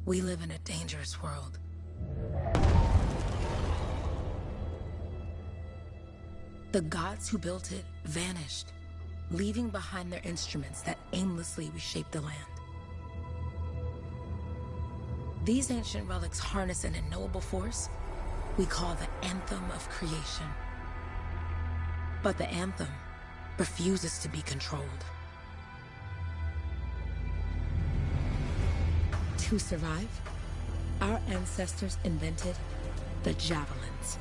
We live in a dangerous world. The gods who built it vanished, leaving behind their instruments that aimlessly reshaped the land. These ancient relics harness an unknowable force we call the Anthem of Creation. But the Anthem refuses to be controlled. To survive, our ancestors invented the javelins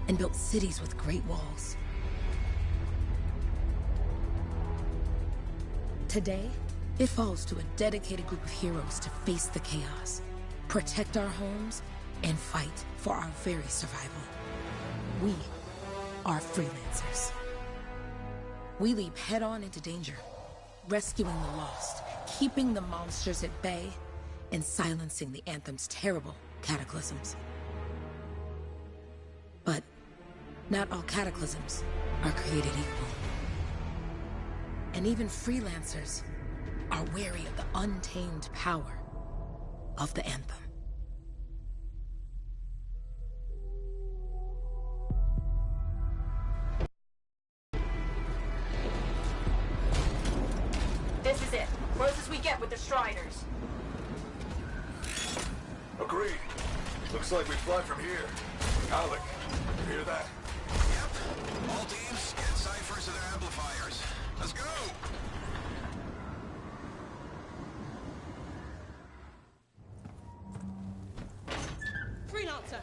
and built cities with great walls. Today, it falls to a dedicated group of heroes to face the chaos, protect our homes, and fight for our very survival. We are freelancers. We leap head-on into danger, rescuing the lost, keeping the monsters at bay, and silencing the Anthem's terrible cataclysms. But not all cataclysms are created equal. And even freelancers are wary of the untamed power of the Anthem. This is it. Closest we get with the Striders. Agreed. Looks like we fly from here. Alec, you hear that? Yep. All teams, get ciphers to their amplifiers. Let's go! Freelancer!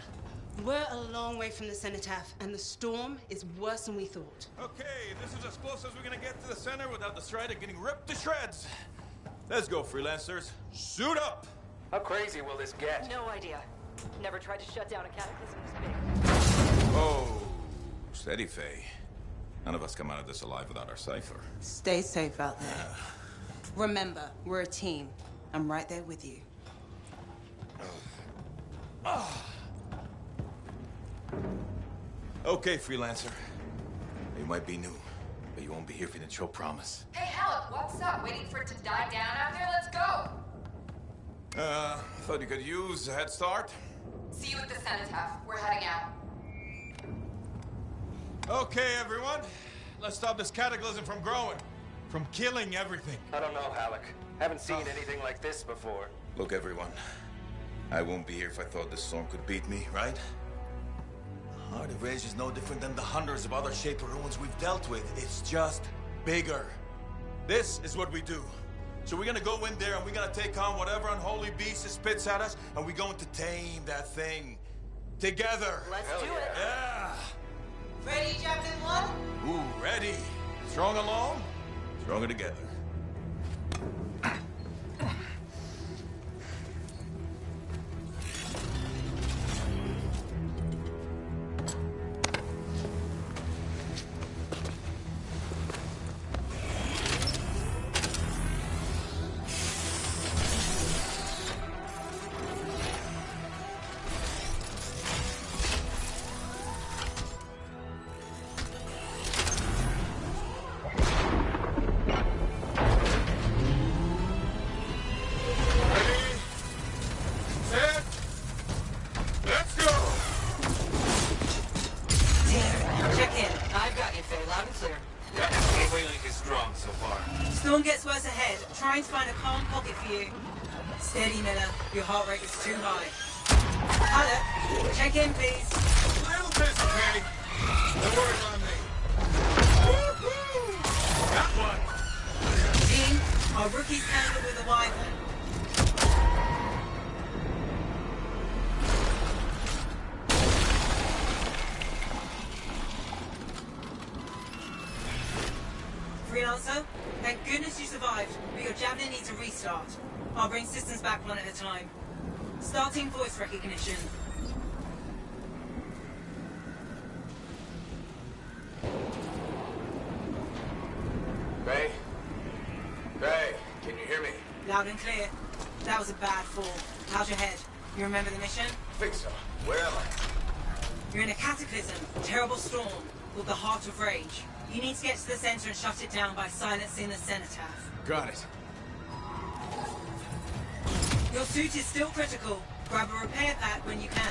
We're a long way from the cenotaph, and the storm is worse than we thought. Okay, this is as close as we're gonna get to the center without the Strider getting ripped to shreds. Let's go, freelancers. Suit up! How crazy will this get? No idea. Never tried to shut down a cataclysm this big. Oh, steady, Faye. None of us come out of this alive without our cipher. Stay safe out there. Remember, we're a team. I'm right there with you. Okay, freelancer. You might be new, but you won't be here if you didn't show promise. Hey, Alec, what's up? Waiting for it to die down out there? Let's go! Thought you could use a head start. See you at the cenotaph. We're heading out. Okay, everyone. Let's stop this cataclysm from growing. From killing everything. I don't know, Alec. Haven't seen anything like this before. Look, everyone. I won't be here if I thought this storm could beat me, right? Heart of Rage is no different than the hundreds of other Shaper ruins we've dealt with. It's just bigger. This is what we do. So we're gonna go in there and we're gonna take on whatever unholy beast it spits at us, and we're going to tame that thing. Together. Let's do it. Yeah. Ready, Javelin 1? Ooh, ready. Strong alone, stronger together. Storm gets worse ahead. Trying to find a calm pocket for you. Steady, Miller. Your heart rate is too high. Alec, check in, please. A little busy, Kay. Don't worry about me. That one. Team, our rookies handled with a wyvern. Freelancer, thank goodness you survived, but your Javelin needs a restart. I'll bring systems back one at a time. Starting voice recognition. Ray? Ray, can you hear me? Loud and clear. That was a bad fall. How's your head? You remember the mission? I think so. Where am I? You're in a cataclysm, a terrible storm, called the Heart of Rage. You need to get to the center and shut it down by silencing the cenotaph. Got it. Your Your suit is still critical. Grab a repair pack when you can.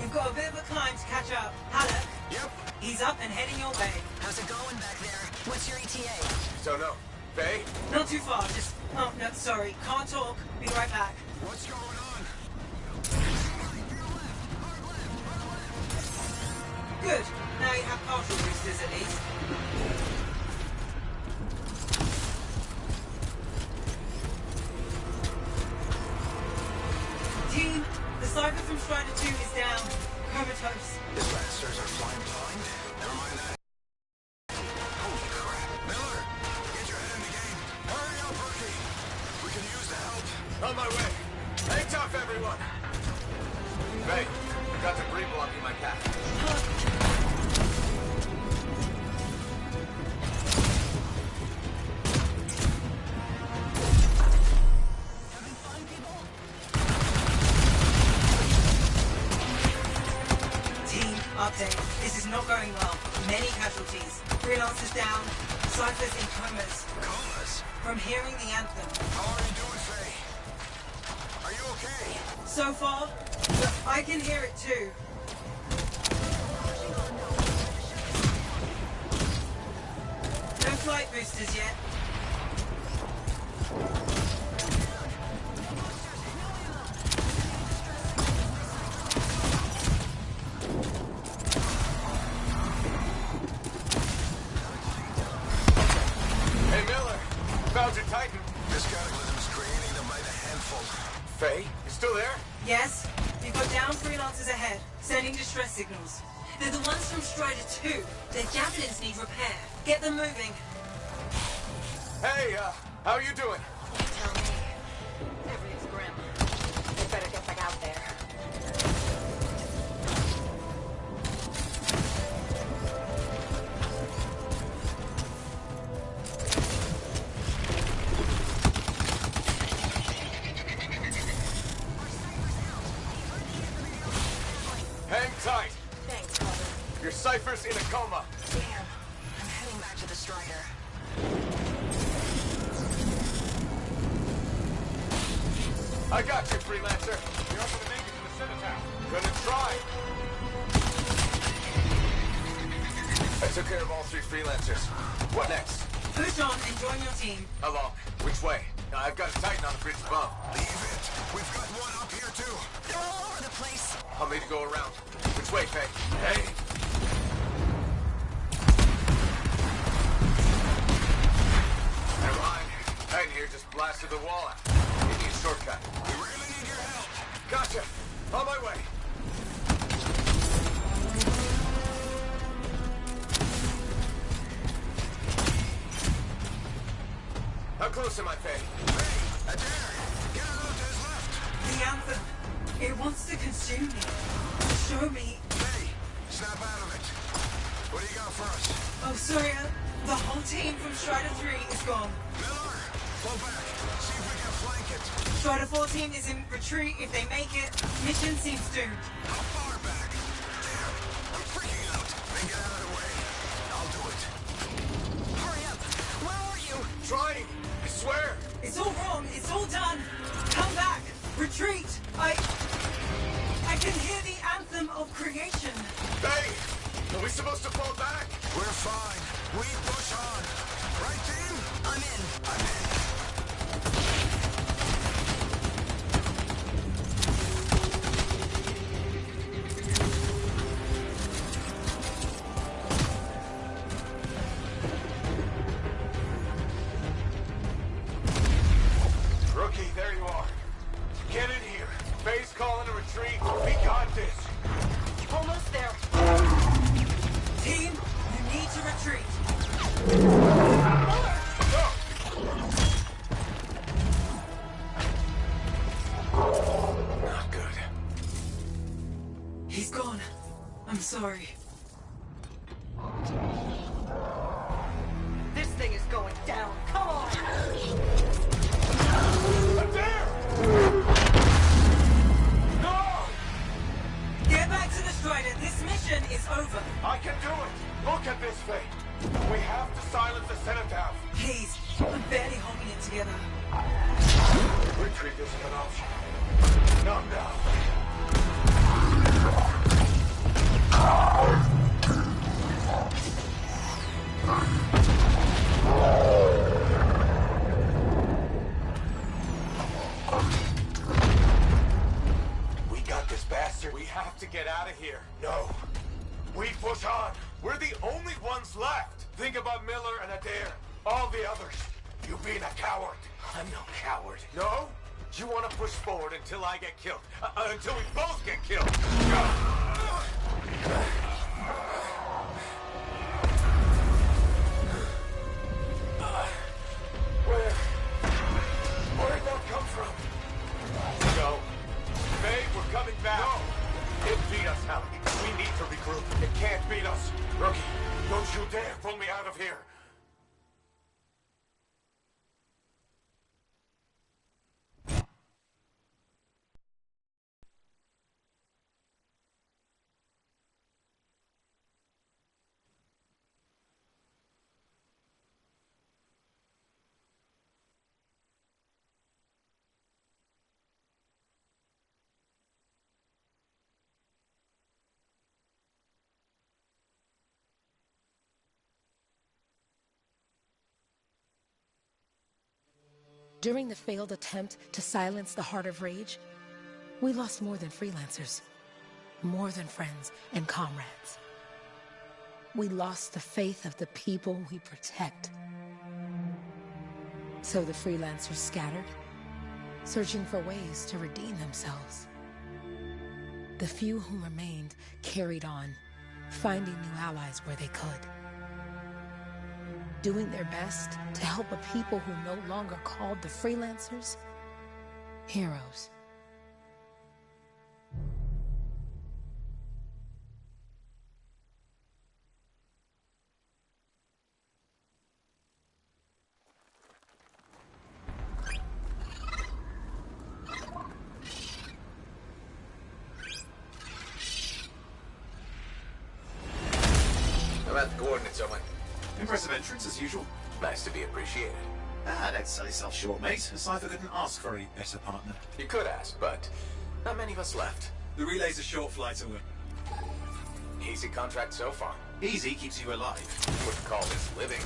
You've got a bit of a climb to catch up. Halleck? Yep. He's up and heading your way. How's it going back there? What's your ETA? Don't know. Faye? Not too far, just... Oh, no, sorry. Can't talk. Be right back. What's going on? Good. Now you have partial boosters at least. Team, the Cypher from Strider 2 is down. Comatose. His blasters are flying blind. Never mind that. Holy crap. Miller, get your head in the game. Hurry up, rookie. We can use the help. On my way. Hang tough, everyone. Faye, I've got debris blocking my path. Update. This is not going well. Many casualties. Freelancers down. Cyphers in comas. Comas? From hearing the anthem. How are you doing, Faye? Are you okay? So far, I can hear it too. No flight boosters yet. Hey, Miller. Found your Titan. This cataclysm is creating them by the handful. Faye, you still there? Yes, you've got down freelancers ahead, sending distress signals. They're the ones from Strider 2. Their javelins need repair. Get them moving. Hey, how you doing? Tell me. Everything's grim. They better get back out there. Hang tight. Thanks, brother. Your Cypher's in a coma. Damn. I'm heading back to the Strider. I got you, Freelancer. You're not gonna make it to the Cenotaph. Gonna try. I took care of all 3 Freelancers. What next? Push on and join your team. Along. Which way? I've got a Titan on the bridge above. Leave it. We've got one up here, too. They're all over the place. I'll need to go around. Which way, Faye? Hey! Never mind. Titan here just blasted the wall out. Need a shortcut. We really need your help. Gotcha. On my way. How close am I, Faye? Hey, Adair, get it out to his left. The anthem. It wants to consume me. Show me. Hey, snap out of it. What do you got for us? Oh, sorry. The whole team from Strider 3 is gone. Miller, pull back. See if we can flank it. Strider 14 is in retreat. If they make it, mission seems doomed. How far back? Damn, I'm freaking out. Then get out of the way. I'll do it. Hurry up. Where are you? Trying. I swear. It's all wrong. It's all done. Come back. Retreat. I can hear the anthem of creation. Faye, are we supposed to fall back? We're fine. We push on. Right, team? I'm in. I'm in. Rookie, there you are. Get in here. Faye's calling a retreat. We got this. Almost there. Team, you need to retreat. Go! Not good. He's gone. I'm sorry. This thing is going down. Come on! Adair! No! Get back to the Strider. This mission is over. I can do it. Look at this, Faye. We have to silence the cenotaph. Please, I'm barely holding it together. Retreat isn't an option. Not now. We got this bastard. We have to get out of here. No. We push on. We're the only ones left. Think about Miller and Adair. All the others. You being a coward. I'm no coward. No? You want to push forward until I get killed. Until we both get killed. Where'd that come from? No. May, we're coming back. No. It beat us, Alec. We need to regroup. It can't beat us. Rookie, don't you dare pull me out of here. During the failed attempt to silence the Heart of Rage, we lost more than freelancers, more than friends and comrades. We lost the faith of the people we protect. So the freelancers scattered, searching for ways to redeem themselves. The few who remained carried on, finding new allies where they could. Doing their best to help a people who no longer called the freelancers heroes. How about the coordinates, Owen? Impressive entrance, as usual. Nice to be appreciated. Don't sell yourself short, mate. Cypher couldn't ask for a better partner. You could ask, but not many of us left. The relay's a short flight away. Easy contract so far. Easy keeps you alive. Wouldn't call this living.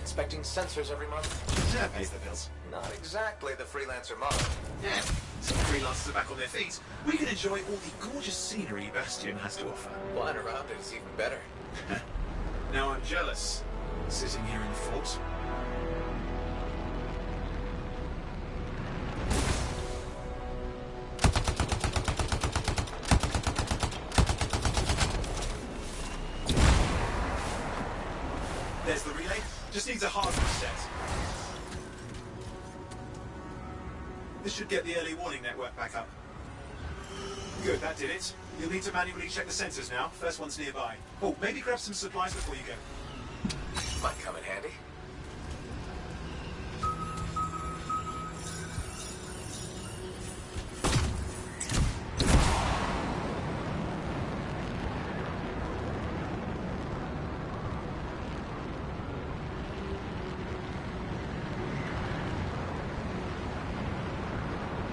Inspecting sensors every month? Yeah, pays the bills. Not exactly the freelancer model. Yeah, some freelancers are back on their feet. We can enjoy all the gorgeous scenery Bastion has to offer. Flying around it is even better. Now I'm jealous, sitting here in the fort. There's the relay. Just needs a hard reset. This should get the early warning network back up. Good, that did it. You'll need to manually check the sensors now. First one's nearby. Oh, maybe grab some supplies before you go. Might come in handy.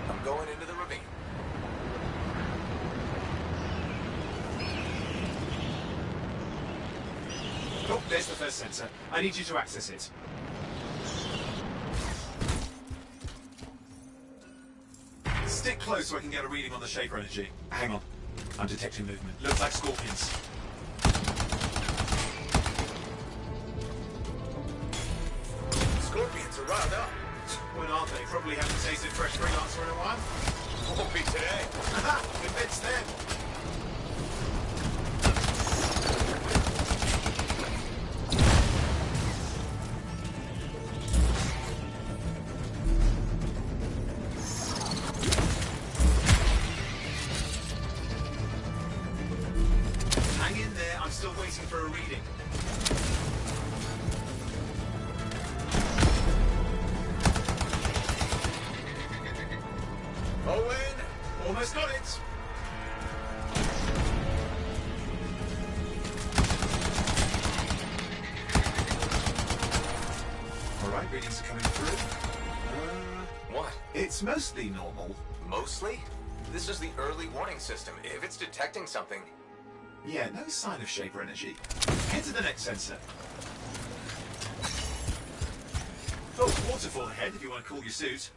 I'm going into the ravine. Oh, there's the first sensor. I need you to access it. Stick close so I can get a reading on the Shaper energy. Hang on. I'm detecting movement. Looks like scorpions. Scorpions are riled up. When aren't they? Probably haven't tasted fresh freelancer in a while. Won't be today. Haha! Convinced them. Hang in there. I'm still waiting for a reading. Owen! Almost got it. readings are coming through. What? It's mostly normal. Mostly? This is the early warning system. If it's detecting something... Yeah, no sign of Shaper energy. Head to the next sensor. Oh, waterfall ahead if you want to cool your suit.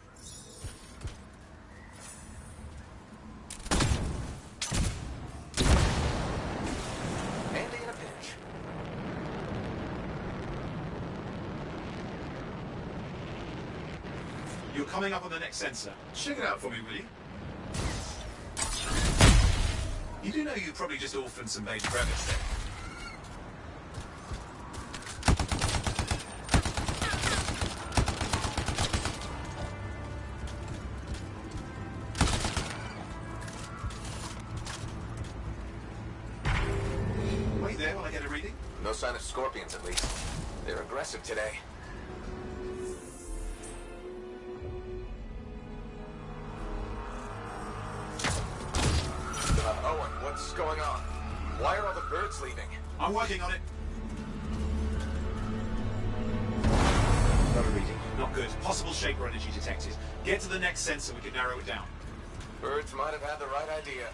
Handy in a pinch. You're coming up on the next sensor. Check it out for me, will you? You do know you probably just orphaned some baby rabbits there. Wait there while I get a reading. No sign of scorpions, at least. They're aggressive today. Owen, what's going on? Why are all the birds leaving? I'm working on it. Got a reading. Not good. Possible Shaper energy detected. Get to the next sensor, we can narrow it down. Birds might have had the right idea.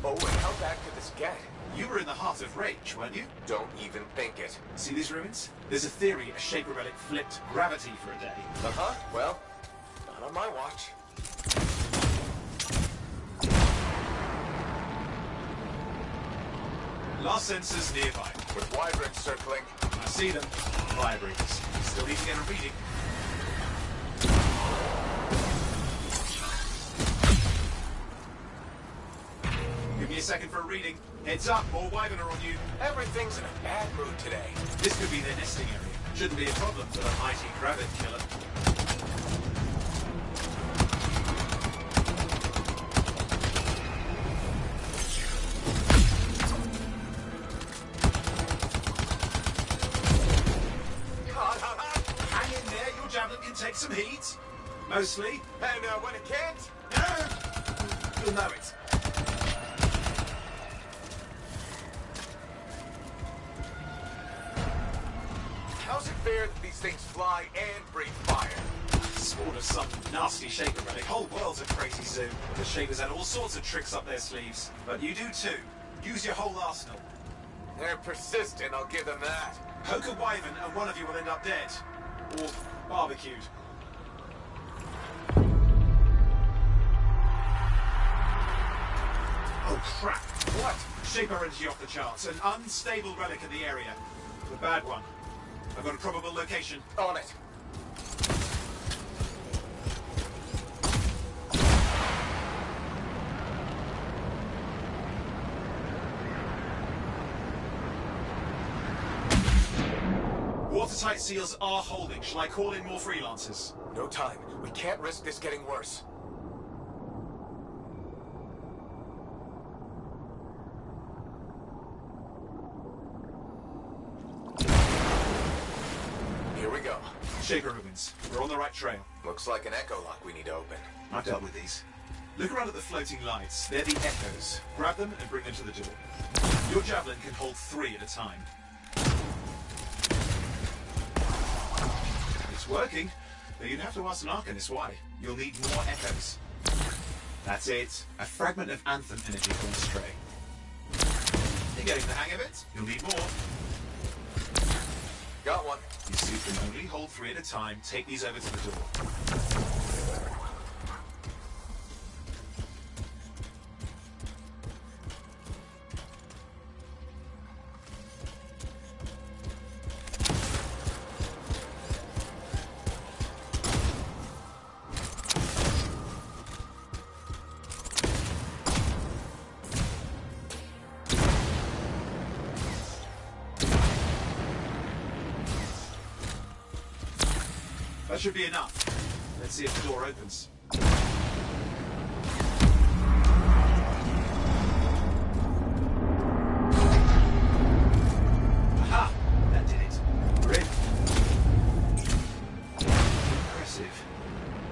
Owen, how bad could this get? You were in the heart of Rage, weren't you? Don't even think it. See these ruins? There's a theory a Shaper relic flipped gravity for a day. Uh-huh. Well, not on my watch. Last sensor's nearby. With wyverns circling. I see them. Vibrates. Still need to get a reading. Give me a second for a reading. Heads up, more wyvern are on you. Everything's in a bad mood today. This could be their nesting area. Shouldn't be a problem for the mighty Gravid killer. Hang in there, your javelin can take some heat. Mostly. And when it can't? You'll know it. How's it fair that these things fly and breathe fire? Spawn of some nasty Shaper relic. Whole world's a crazy zoo. The Shapers had all sorts of tricks up their sleeves. But you do too. Use your whole arsenal. They're persistent, I'll give them that. Poke a wyvern and one of you will end up dead. Or barbecued. Oh crap. What? Shaper energy off the charts. An unstable relic in the area. A bad one. I've got a probable location. On it. Watertight seals are holding. Shall I call in more freelancers? No time. We can't risk this getting worse. Here we go. Shaper ruins. We're on the right trail. Looks like an echo lock we need to open. I've dealt with these. Look around at the floating lights. They're the echoes. Grab them and bring them to the door. Your javelin can hold 3 at a time. It's working, but you'd have to ask an Arcanist why. You'll need more echoes. That's it. A fragment of Athem energy gone astray. You're getting the hang of it? You'll need more. Got one. You suit can only hold 3 at a time. Take these over to the door. That should be enough. Let's see if the door opens. Aha! That did it. We're in. Impressive.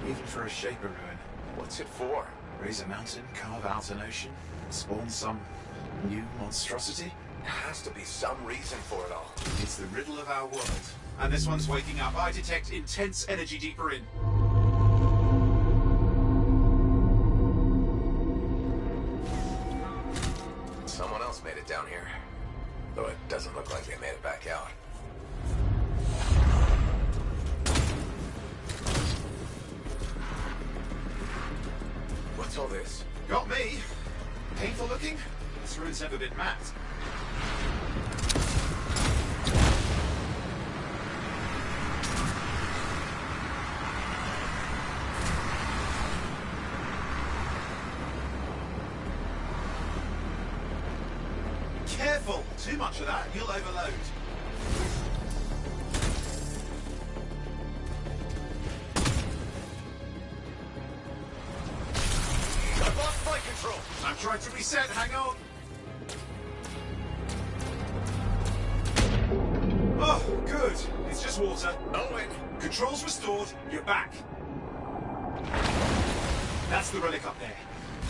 Even for a Shaper ruin. What What's it for? Raise a mountain, carve out an ocean, spawn some new monstrosity? There has to be some reason for it all. It's the riddle of our world. And this one's waking up. I detect intense energy deeper in. Someone else made it down here. Though it doesn't look like they made it back out. What's all this? Got me. Painful looking? This ruin's never been mapped. Careful! Too much of that, you'll overload. I've lost flight control. I'm trying to reset, hang on. Oh, good. It's just water. Owen! Controls restored, you're back. That's the relic up there.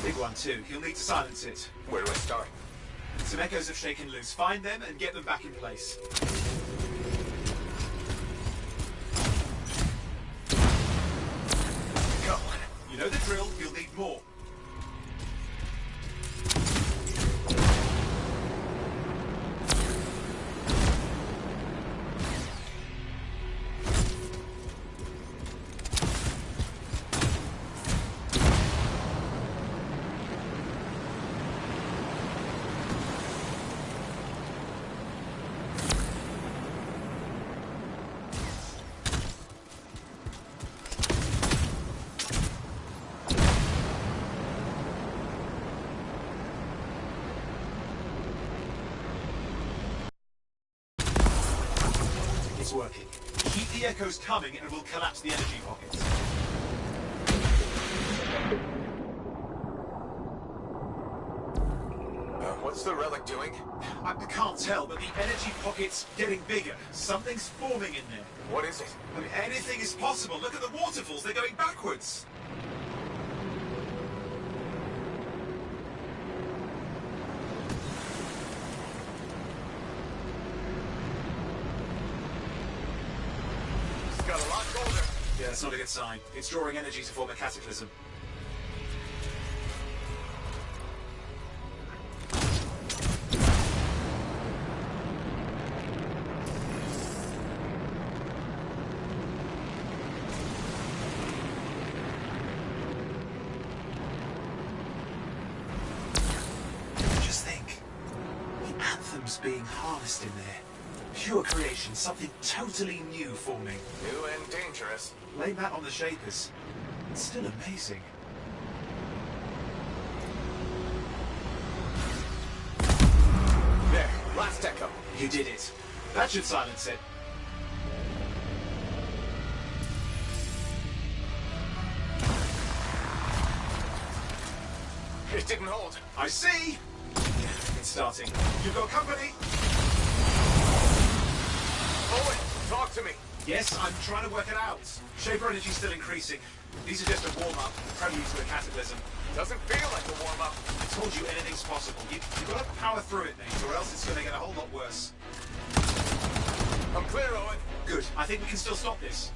Big one too, you'll need to silence it. Where do I start? Some echoes have shaken loose. Find them and get them back in place. Go on. You know the drill, you'll need more. It's working. Keep the echoes coming and we'll collapse the energy pockets. What's the relic doing? I can't tell, but the energy pocket's getting bigger. Something's forming in there. What is it? I mean, anything is possible. Look at the waterfalls, they're going backwards. It's got a lot colder. Yeah, that's not a good sign. It's drawing energy to form a cataclysm. Just think. The Athem's being harnessed in there. Pure creation, something totally new forming. New and dangerous. Blame that on the Shapers. It's still amazing. There, last echo. You did it. That should silence it. It didn't hold. I see! It's starting. You've got company? Owen, talk to me. Yes, I'm trying to work it out. Shaper energy's still increasing. These are just a warm-up, prelude to a cataclysm. Doesn't feel like a warm-up. I told you anything's possible. You've got to power through it, Nate, or else it's going to get a whole lot worse. I'm clear, Owen. Good. I think we can still stop this.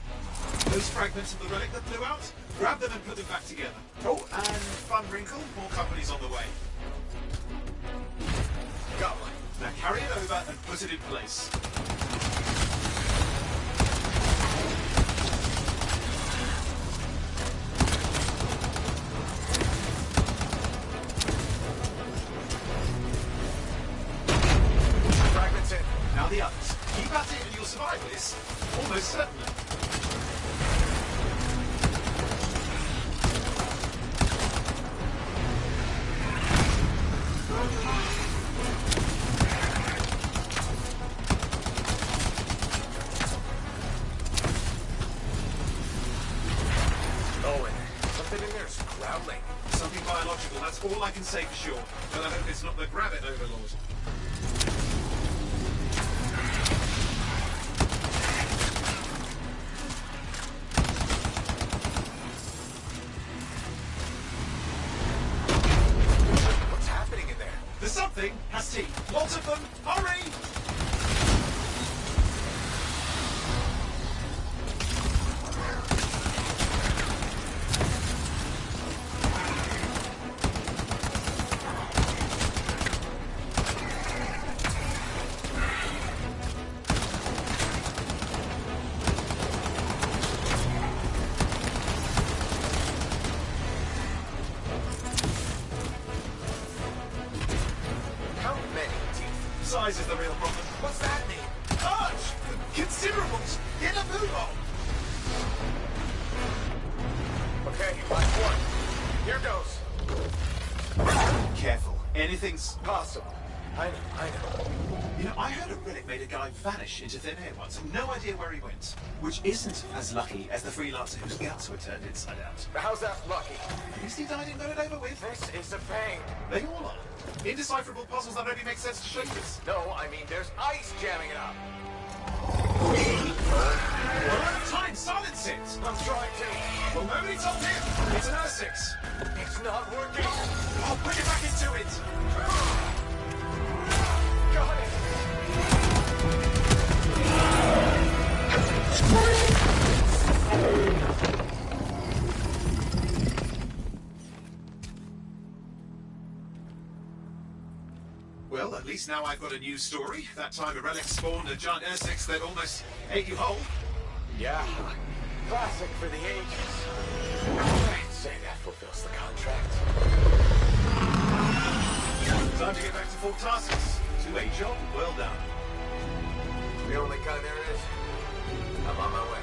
Those fragments of the relic that blew out, grab them and put them back together. Oh, and fun wrinkle, more company's on the way. Go. Now carry it over and put it in place. Fragments in. Now the others. Keep at it and you'll survive this. Almost certainly. Owen, something in there's growling. Something biological, that's all I can say for sure. But I hope it's not the Gravit Overlord. size is the real problem. What's that mean? Large! Considerables! Get a move on! Okay, last one. Here goes. Careful. Anything's... Possible. I know. You know, I heard a relic made a guy vanish into thin air once, and no idea where he went. Which isn't as lucky as the freelancer whose guts were turned inside out. How's that lucky? At least he died and got it over with. This is a pain. They all are. Indecipherable puzzles that only make sense to shapers. No, I mean there's ice jamming it up. We're out of time. Silence it. I'm trying to. Well, nobody told him. It's an R6. It's not working. I'll put it back into it. Got it. Well, at least now I've got a new story. That time a relic spawned a giant R6 that almost ate you whole. Yeah. Classic for the ages. I'd say that fulfills the contract. Time to get back to full tasks. Two-way job, well done. The only kind there is. I'm on my way.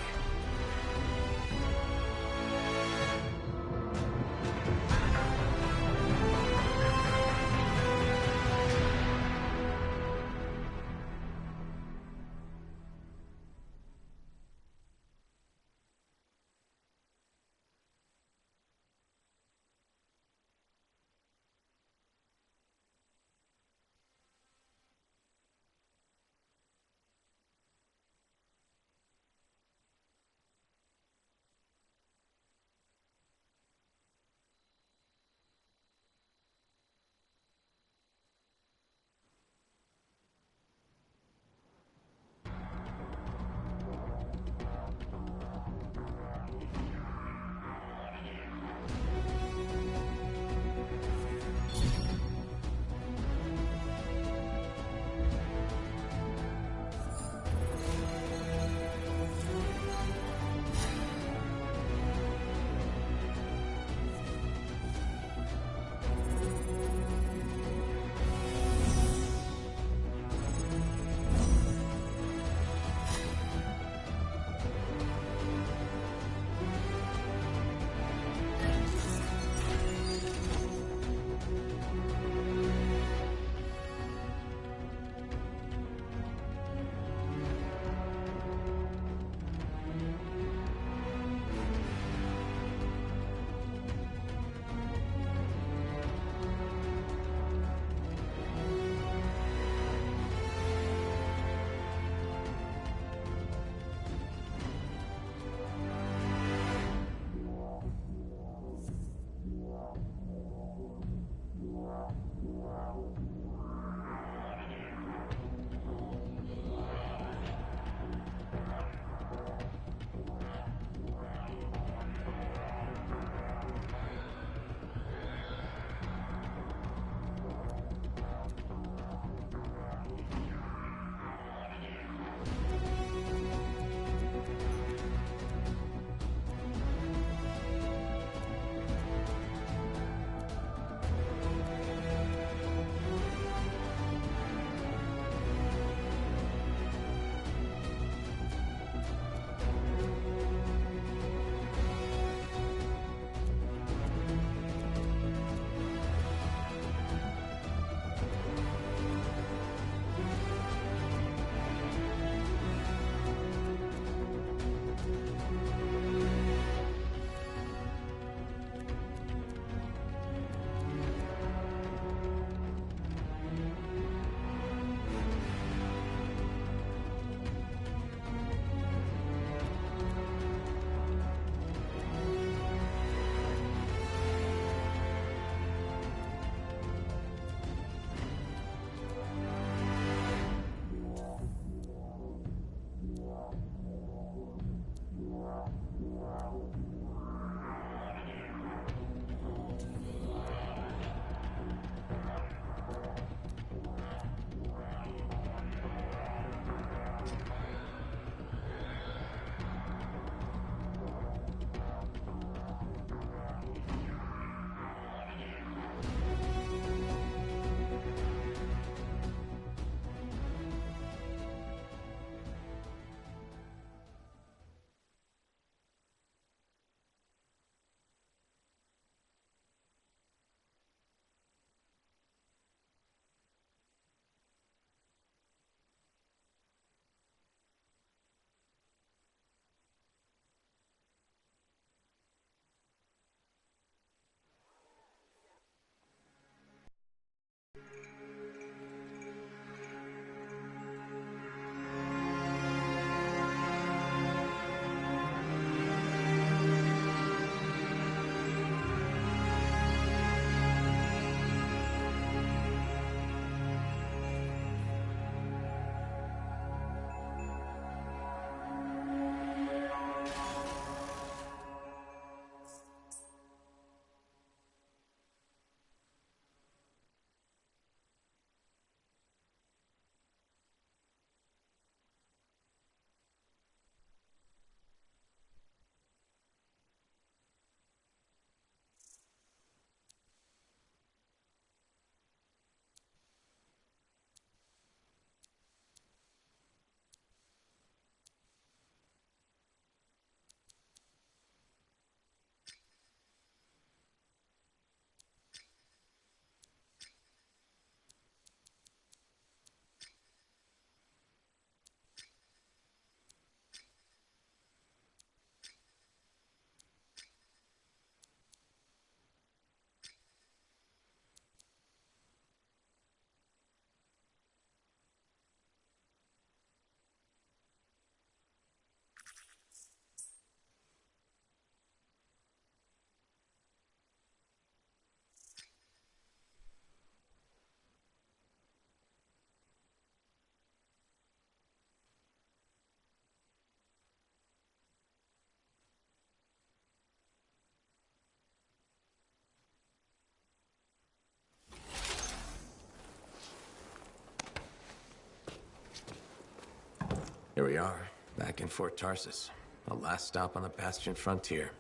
Here we are, back in Fort Tarsus. The last stop on the Bastion frontier.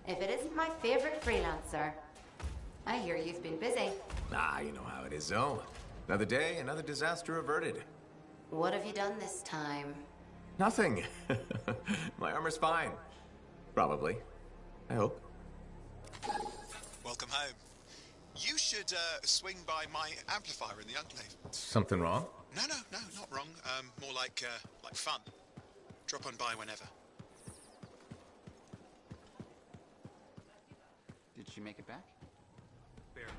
If it isn't my favorite freelancer. I hear you've been busy. Ah, you know how it is, Zoe. Another day, another disaster averted. What have you done this time? Nothing. My armor's fine. Probably. I hope. Welcome home. You should swing by my amplifier in the Enclave. Something wrong? No, not wrong. More like fun. Drop on by whenever. Did she make it back? Barely.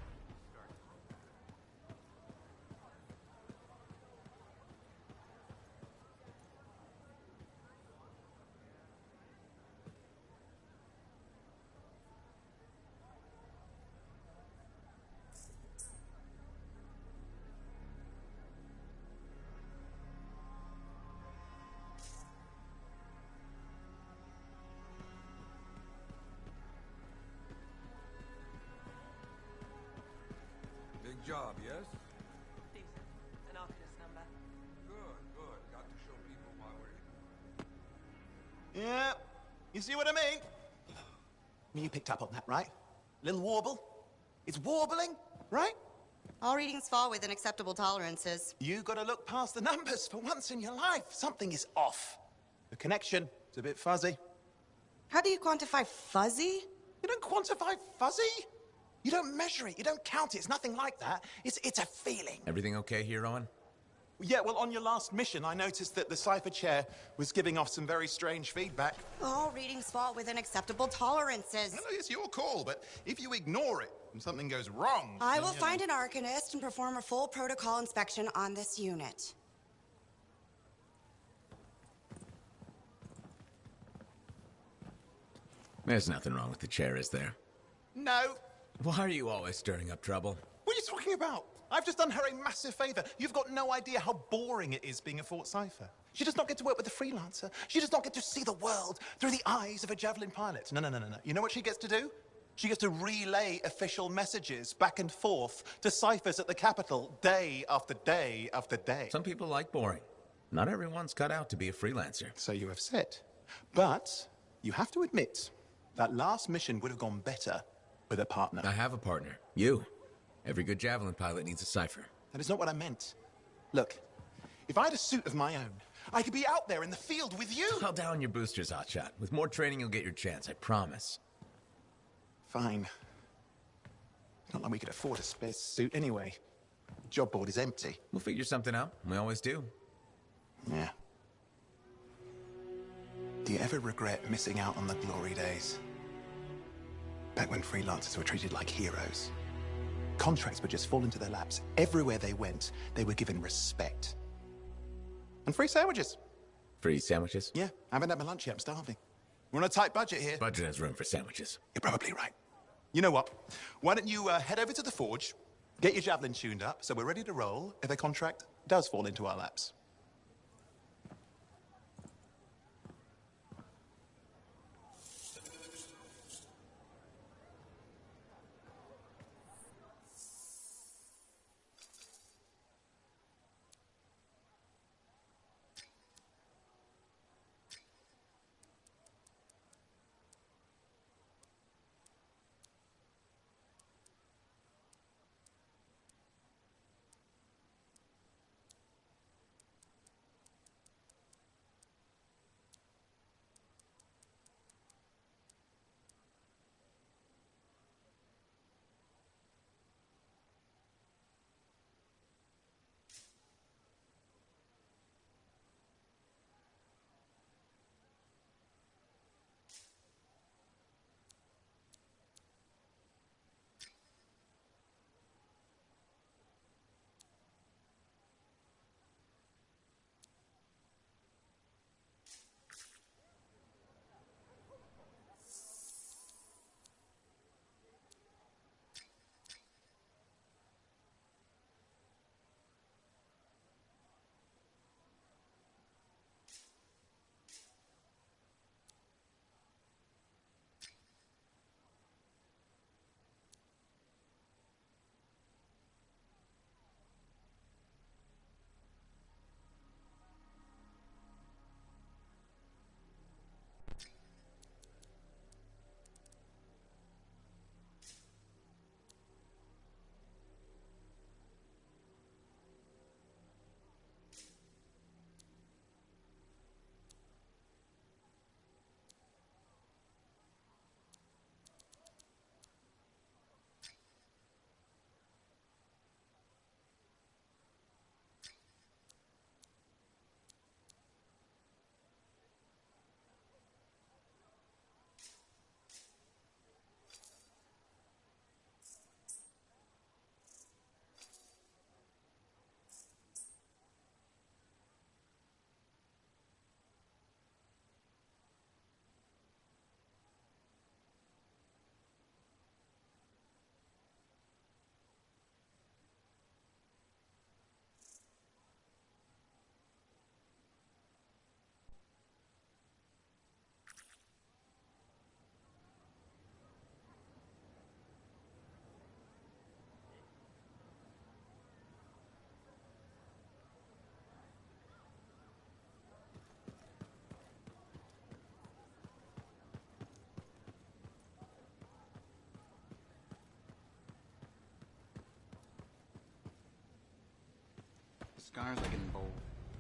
Big job, yes? Decent. An Arcanist number. Good. Got to show people why we're here. Yeah, you see what I mean? You picked up on that, right? Little warble. It's warbling, right? All readings fall within acceptable tolerances. You gotta look past the numbers for once in your life. Something is off. The connection is a bit fuzzy. How do you quantify fuzzy? You don't quantify fuzzy. You don't measure it. You don't count it. It's nothing like that. It's a feeling. Everything okay here, Owen? Yeah, well, on your last mission, I noticed that the cipher chair was giving off some very strange feedback. All readings fall within acceptable tolerances. No, it's your call, but if you ignore it and something goes wrong... I will find an Arcanist and perform a full protocol inspection on this unit. There's nothing wrong with the chair, is there? No. Why are you always stirring up trouble? What are you talking about? I've just done her a massive favor. You've got no idea how boring it is being a Fort Cipher. She does not get to work with a freelancer. She does not get to see the world through the eyes of a Javelin pilot. No. You know what she gets to do? She gets to relay official messages back and forth to ciphers at the Capitol day after day after day. Some people like boring. Not everyone's cut out to be a freelancer. So you have said. But you have to admit, that last mission would have gone better with a partner. I have a partner. You. Every good Javelin pilot needs a cipher. That is not what I meant. Look, if I had a suit of my own, I could be out there in the field with you. Call down your boosters, Hotshot. With more training, you'll get your chance, I promise. Fine. Not like we could afford a spare suit anyway. Job board is empty. We'll figure something out. We always do. Yeah. Do you ever regret missing out on the glory days? Back when freelancers were treated like heroes. Contracts would just fall into their laps. Everywhere they went, they were given respect. And free sandwiches. Free sandwiches? Yeah, I haven't had my lunch yet. I'm starving. We're on a tight budget here. Budget has room for sandwiches. You're probably right. You know what? Why don't you head over to the forge, get your Javelin tuned up, so we're ready to roll if a contract does fall into our laps. Scars are getting bold.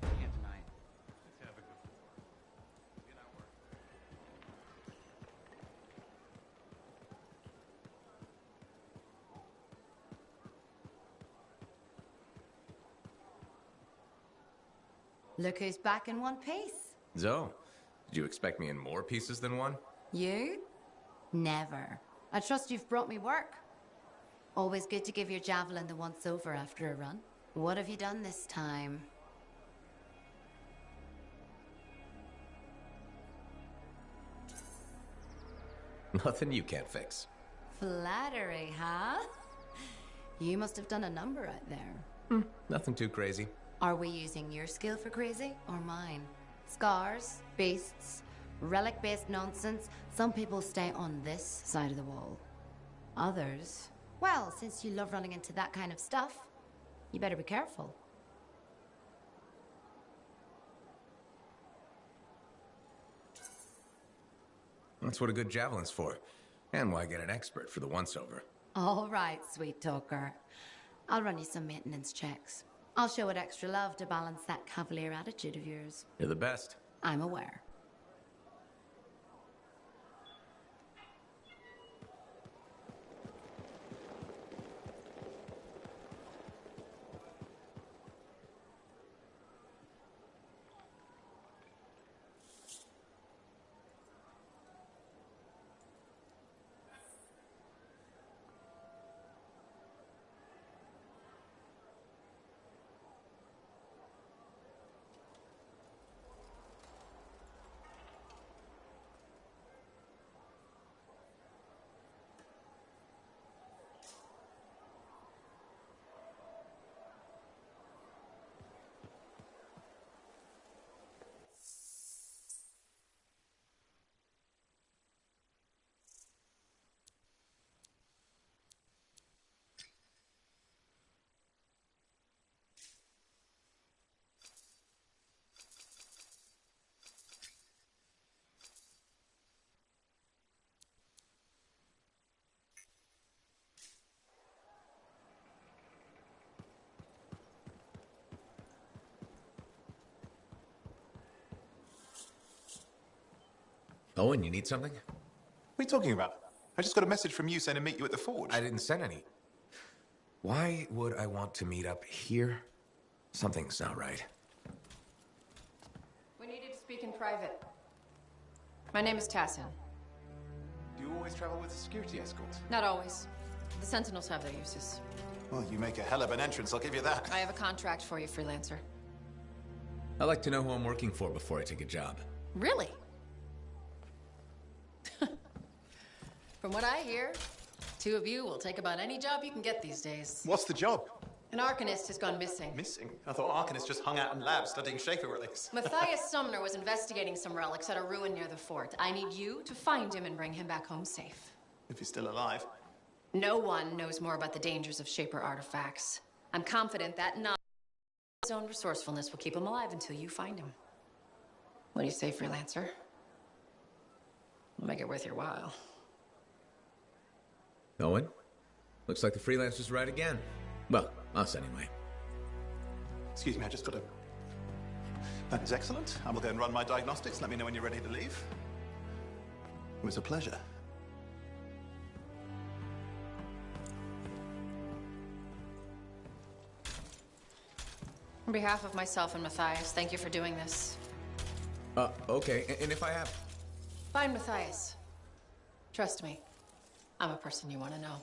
Can't deny it. Let's have a good one. You know, Look who's back in one piece. Zoe, did you expect me in more pieces than one? You? Never. I trust you've brought me work. Always good to give your javelin the once-over after a run. What have you done this time? Nothing you can't fix. Flattery, huh? You must have done a number out there. Nothing too crazy. Are we using your skill for crazy or mine? Scars, beasts, relic-based nonsense. Some people stay on this side of the wall. Others, well, since you love running into that kind of stuff, you better be careful. That's what a good javelin's for. And why get an expert for the once-over? All right, sweet talker. I'll run you some maintenance checks. I'll show it extra love to balance that cavalier attitude of yours. You're the best. I'm aware. Owen, you need something? What are you talking about? I just got a message from you saying to meet you at the forge. I didn't send any. Why would I want to meet up here? Something's not right. We needed to speak in private. My name is Athem. Do you always travel with a security escort? Not always. The Sentinels have their uses. Well, you make a hell of an entrance, I'll give you that. I have a contract for you, freelancer. I like to know who I'm working for before I take a job. Really? From what I hear, two of you will take about any job you can get these days. What's the job? An Arcanist has gone missing. Missing? I thought Arcanists just hung out in labs studying Shaper relics. Matthias Sumner was investigating some relics at a ruin near the fort. I need you to find him and bring him back home safe. If he's still alive. No one knows more about the dangers of Shaper artifacts. I'm confident that knowledge of his own resourcefulness will keep him alive until you find him. What do you say, freelancer? We'll make it worth your while. Owen? Looks like the freelancer's right again. Well, us anyway. Excuse me, I just got a... That is excellent. I will go and run my diagnostics. Let me know when you're ready to leave. It was a pleasure. On behalf of myself and Matthias, thank you for doing this. Okay. And if I have... Find Matthias. Trust me, I'm a person you want to know.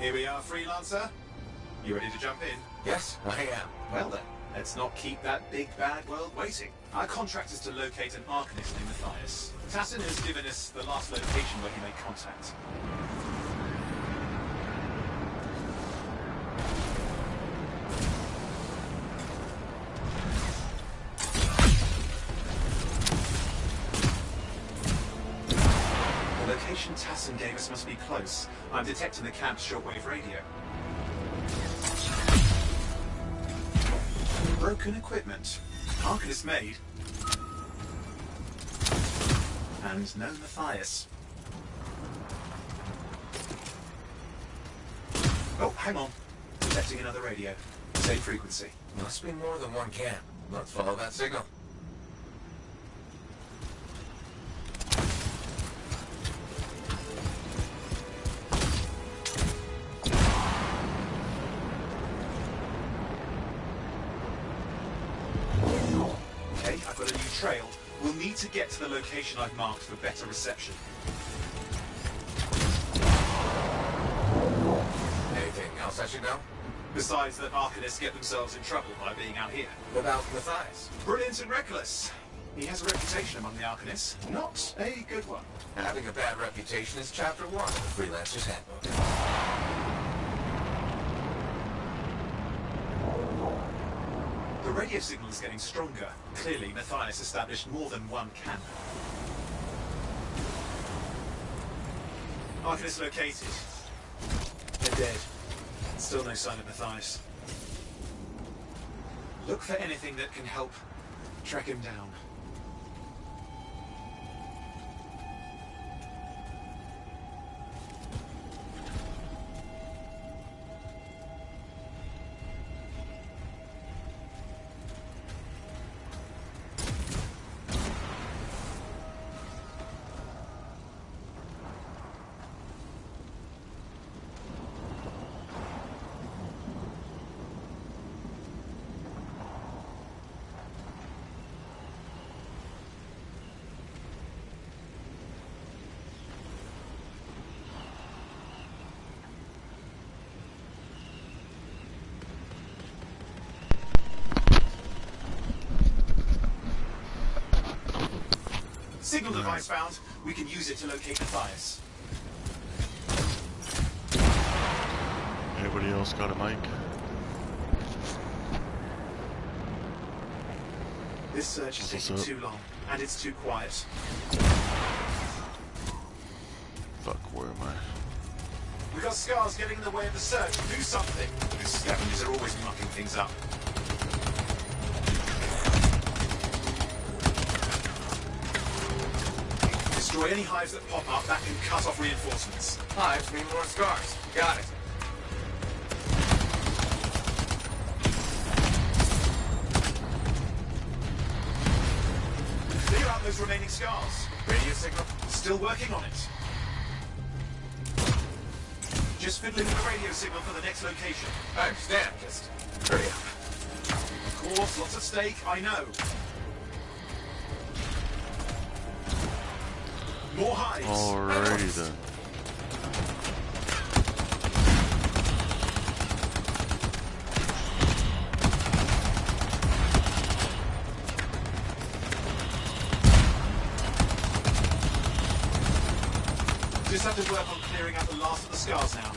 Here we are, Freelancer. You ready to jump in? Yes, I am. Well then, let's not keep that big bad world waiting. Our contract is to locate an Arcanist named Matthias. Tassin has given us the last location where he made contact. The location Tassin gave us must be close. I'm detecting the camp's shortwave radio. Broken equipment. Arcanist made. And no Matthias. Oh, hang on. Detecting another radio. Same frequency. Must be more than one camp. Let's follow that signal. Okay, I've got a new trail. We'll need to get to the location I've marked for better reception. Anything else I should know? Besides that Arcanists get themselves in trouble by being out here. Without Matthias. Brilliant and reckless. He has a reputation among the Arcanists. Not a good one. Having a bad reputation is chapter 1 of the Freelancer's Handbook. The radio signal is getting stronger. Clearly, Matthias established more than one camp. Arcanist located. They're dead. Still no sign of Matthias. Look for anything that can help track him down. Signal device found. We can use it to locate Matthias. Anybody else got a mic? This search is taking too long, and it's too quiet. Fuck, where am I? We got scars getting in the way of the search. Do something. These scavengers are always mucking things up. Destroy any hives that pop up. That can cut off reinforcements. Hives mean more scars. Got it. Clear out those remaining scars. Radio signal? Still working on it. Just fiddling with the radio signal for the next location. I understand. Just hurry up. Of course, lots at stake, I know. More hives. Alrighty then. Just have to work on clearing out the last of the scars now.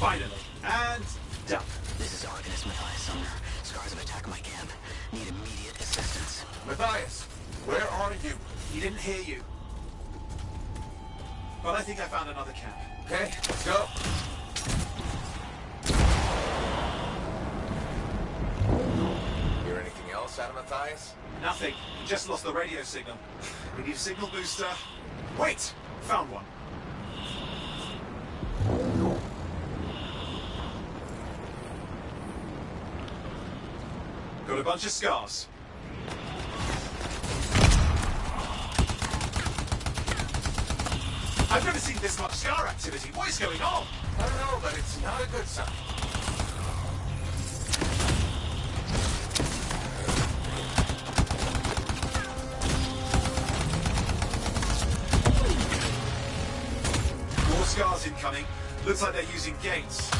Finally. And done. This is Arcanist Matthias Sumner. Scars have attacked my camp. Need immediate assistance. Matthias, where are you? He didn't hear you. But I think I found another camp. Okay, let's go. Hear anything else out of Matthias? Nothing. Just lost the radio signal. We need a signal booster. Wait! Found one. Got a bunch of scars. I've never seen this much scar activity. What is going on? I don't know, but it's not a good sign. More scars incoming. Looks like they're using gates. I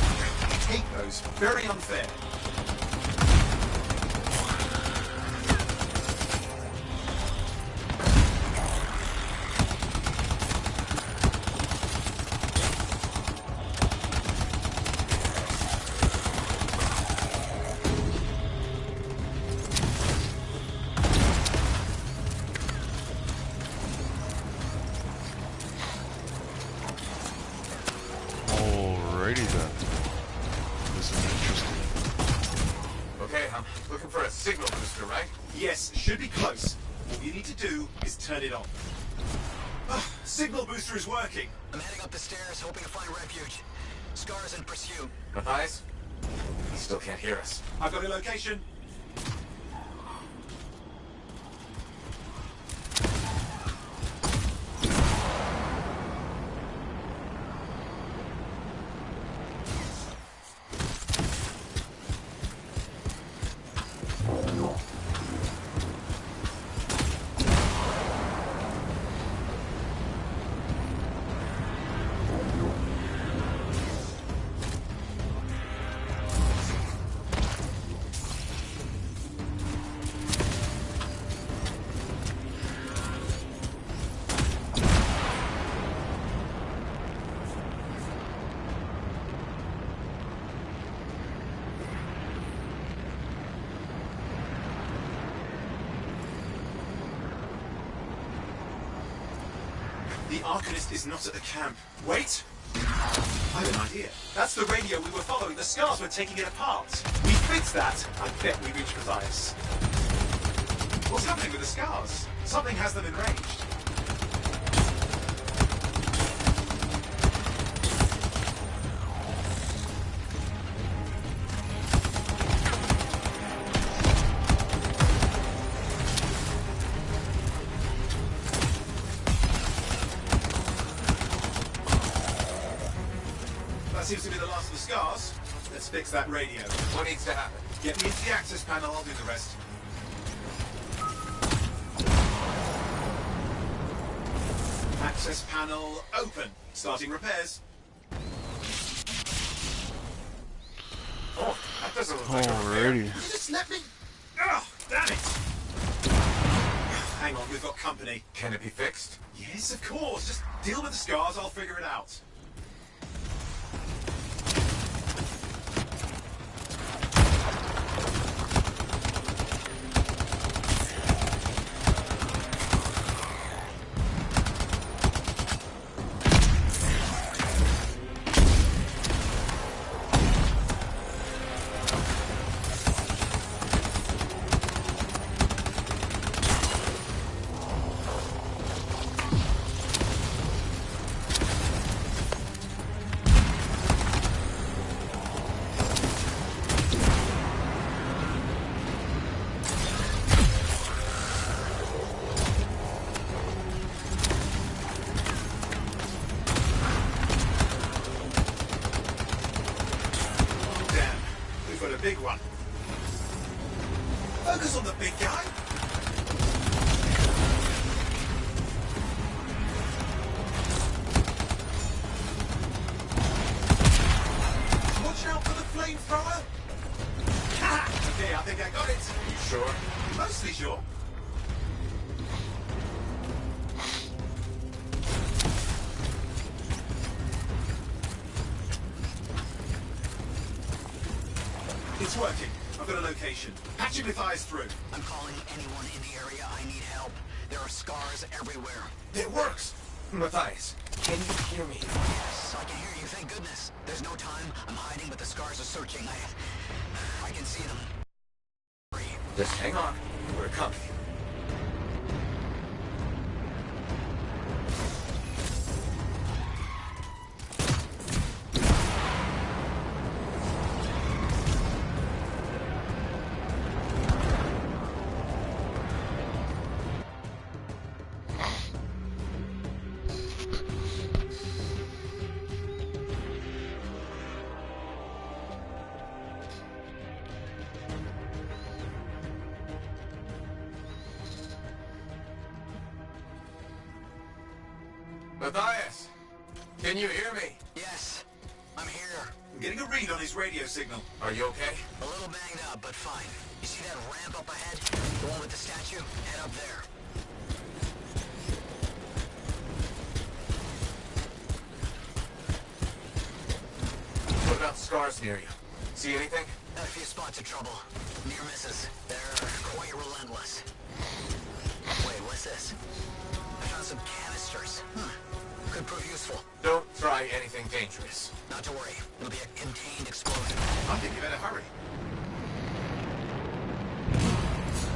hate those. Very unfair. Alrighty then. This is interesting. Okay, I'm looking for a signal booster, right? Yes, should be close. All you need to do is turn it on. Signal booster is working. I'm heading up the stairs, hoping to find refuge. Scar's in pursuit. Matthias? He still can't hear us. I've got a location. The Arcanist is not at the camp. Wait! I have an idea. That's the radio we were following. The scars were taking it apart. We fixed that. I bet we reached Matthias. What's happening with the scars? Something has them enraged. That seems to be the last of the scars. Let's fix that radio. What needs to happen? Get me into the access panel, I'll do the rest. Access panel open. Starting repairs. Oh, that doesn't look like a repair. Alrighty. You just let me... Oh, damn it! Hang on, we've got company. Can it be fixed? Yes, of course. Just deal with the scars, I'll figure it out. Big one. Focus on the big guy. Watch out for the flamethrower. Okay, I think I got it. You sure? Mostly sure. It's working. I've got a location. Patching Matthias through. I'm calling anyone in the area. I need help. There are scars everywhere. It works! Matthias, can you hear me? Yes, I can hear you, thank goodness. There's no time. I'm hiding, but the scars are searching. I can see them. Just hang on. We're coming. Matthias, can you hear me? Yes, I'm here. I'm getting a read on his radio signal. Are you okay? A little banged up, but fine. You see that ramp up ahead? The one with the statue? Head up there. What about scars near you? See anything? A few spots of trouble. Near misses. They're quite relentless. Wait, what's this? I found some canisters. Could prove useful. Don't try anything dangerous. Not to worry. It'll be a contained explosion. I think you better hurry.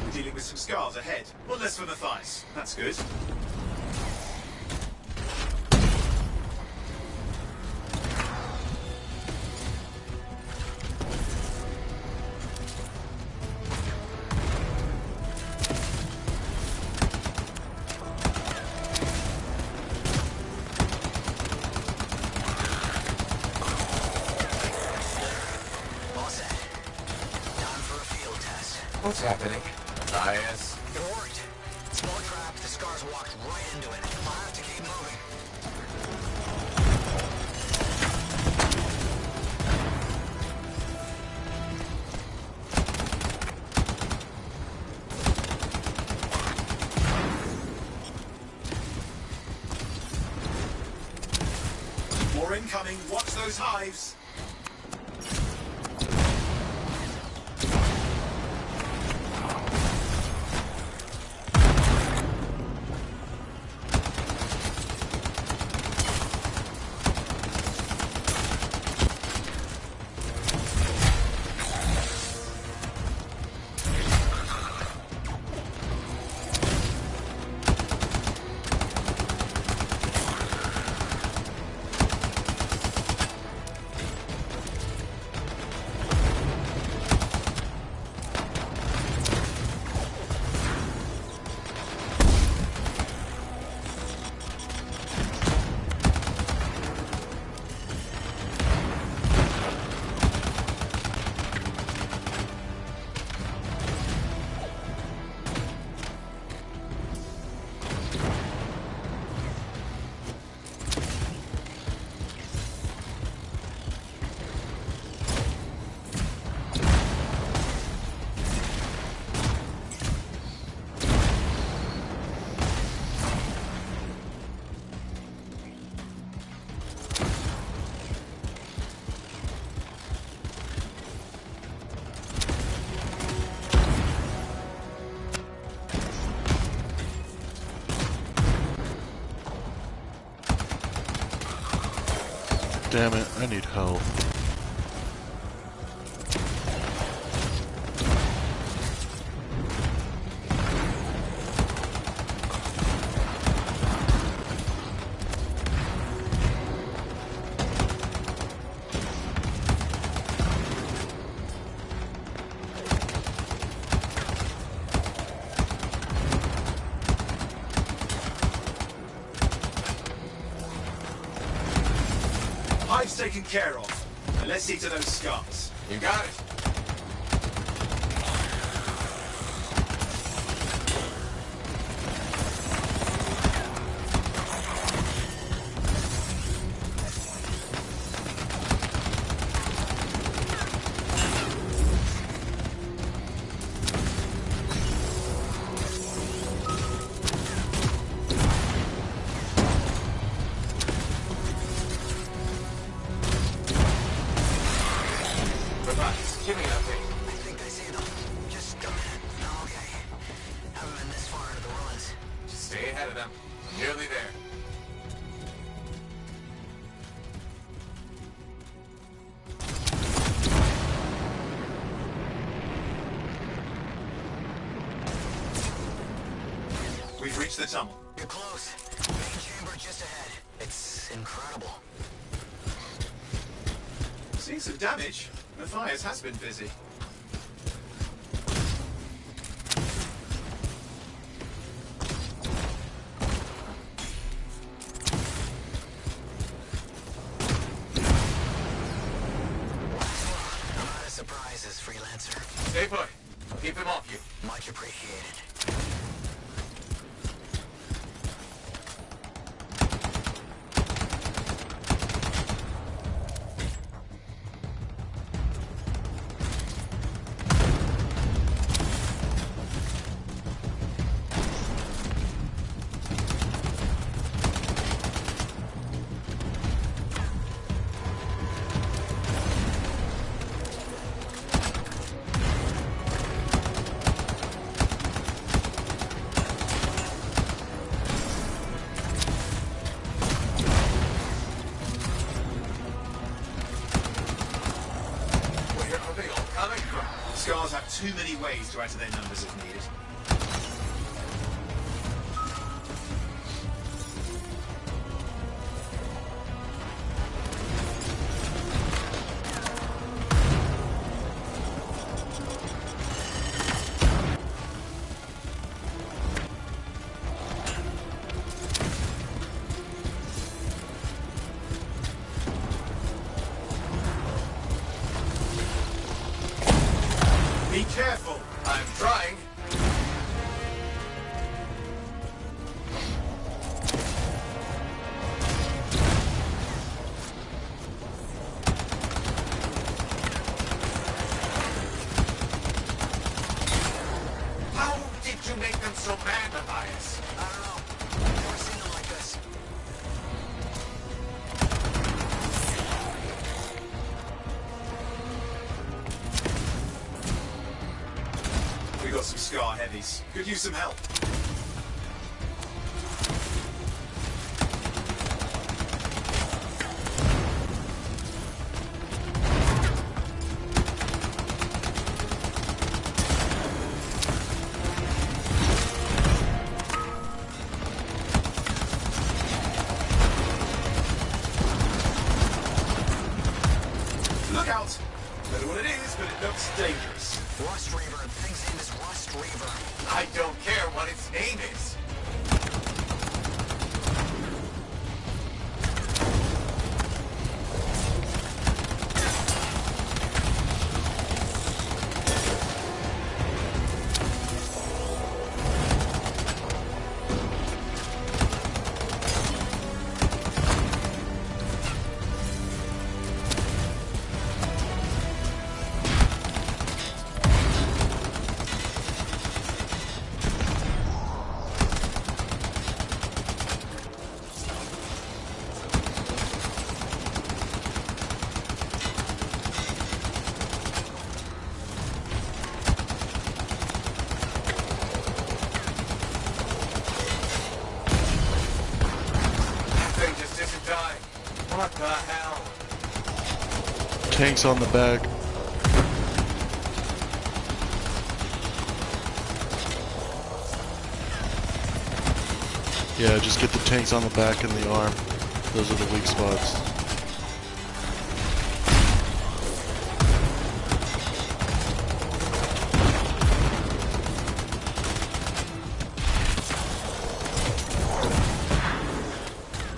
We're dealing with some scars ahead. One less for Matthias. That's good. What's happening? Matthias. It worked. Small trap, the scars walked right into it. I'll have to keep moving. More incoming. Watch those hives. Damn it, I need help. Hive's taken care of. Now let's see to those scars. You got it. Give me an update. I think I see them. Just a minute. I'm okay. Haven't been this far into the ruins. Just stay ahead of them. Nearly there. We've reached the tunnel. You're close. Main chamber just ahead. It's incredible. Seeing some damage. Matthias has been busy. I'm out of surprises, freelancer. Stay put. I'll keep them off you. Much appreciated. coming from? Scars have too many ways to add to their numbers if needed. Be careful. I'm trying. How did you make them so mad, Matthias? I don't know. Never seen them like this. We got some Scar heavies. Could use some help. Look out! Don't know what it is, but it looks dangerous. Rust Reaver. The thing's name is Rust Reaver. I don't care what its name is. That thing just isn't dying. What the hell? Tanks on the back. Yeah, just get the tanks on the back and the arm. Those are the weak spots.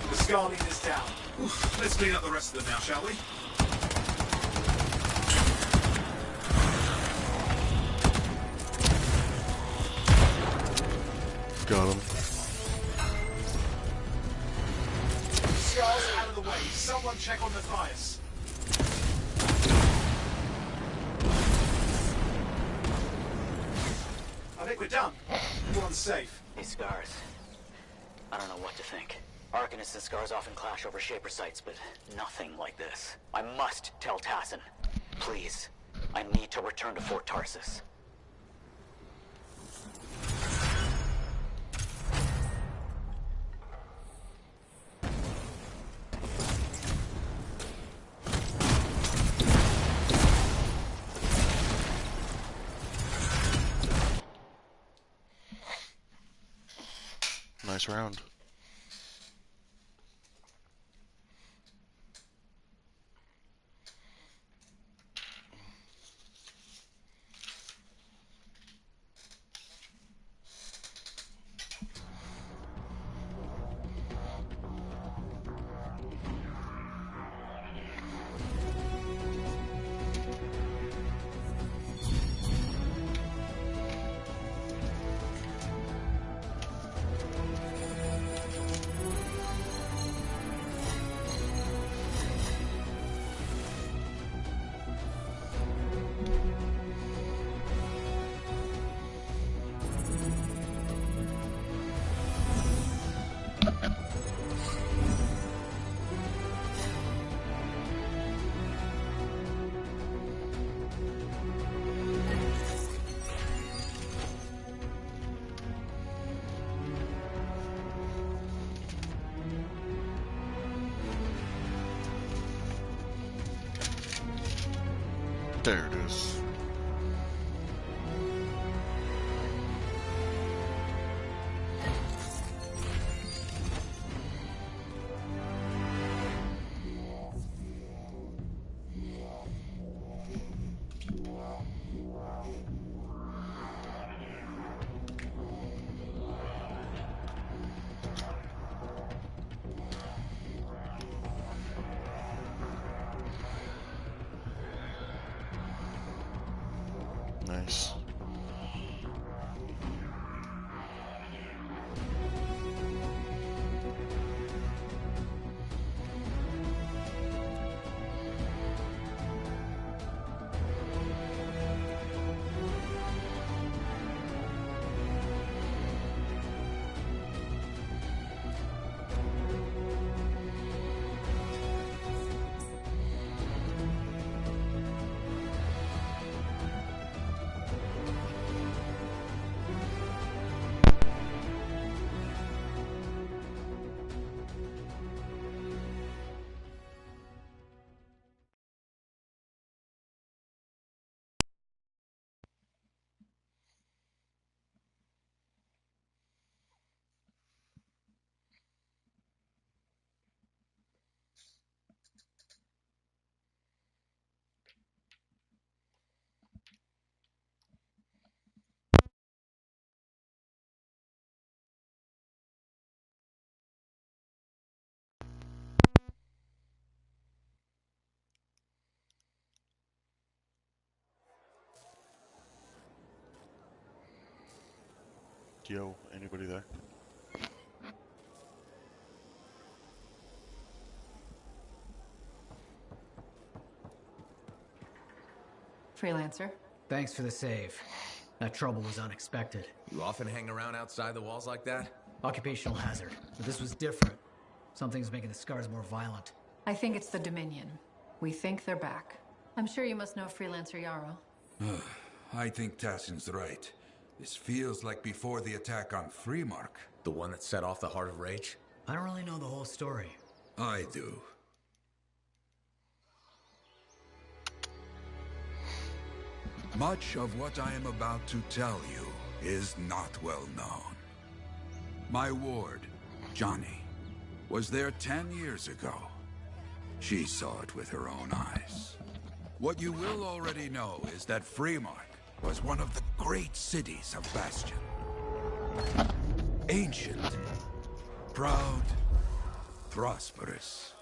The Scar leader's down. Oof, let's clean up the rest of them now, shall we? Got him. Scar's out of the way. Someone check on Matthias. I think we're done. Everyone's safe. These Scars. I don't know what to think. Arcanists and Scars often clash over Shaper sites, but nothing like this. I must tell Tassin. Please. I need to return to Fort Tarsus. Nice round. There it is. Nice. Yo, anybody there? Freelancer. Thanks for the save. That trouble was unexpected. You often hang around outside the walls like that? Occupational hazard. But this was different. Something's making the scars more violent. I think it's the Dominion. We think they're back. I'm sure you must know Freelancer Yarrow. I think Tassin's right. This feels like before the attack on Freemark. The one that set off the Heart of Rage? I don't really know the whole story. I do. Much of what I am about to tell you is not well known. My ward, Johnny, was there 10 years ago. She saw it with her own eyes. What you will already know is that Freemark was one of the great cities of Bastion. Ancient, proud, prosperous.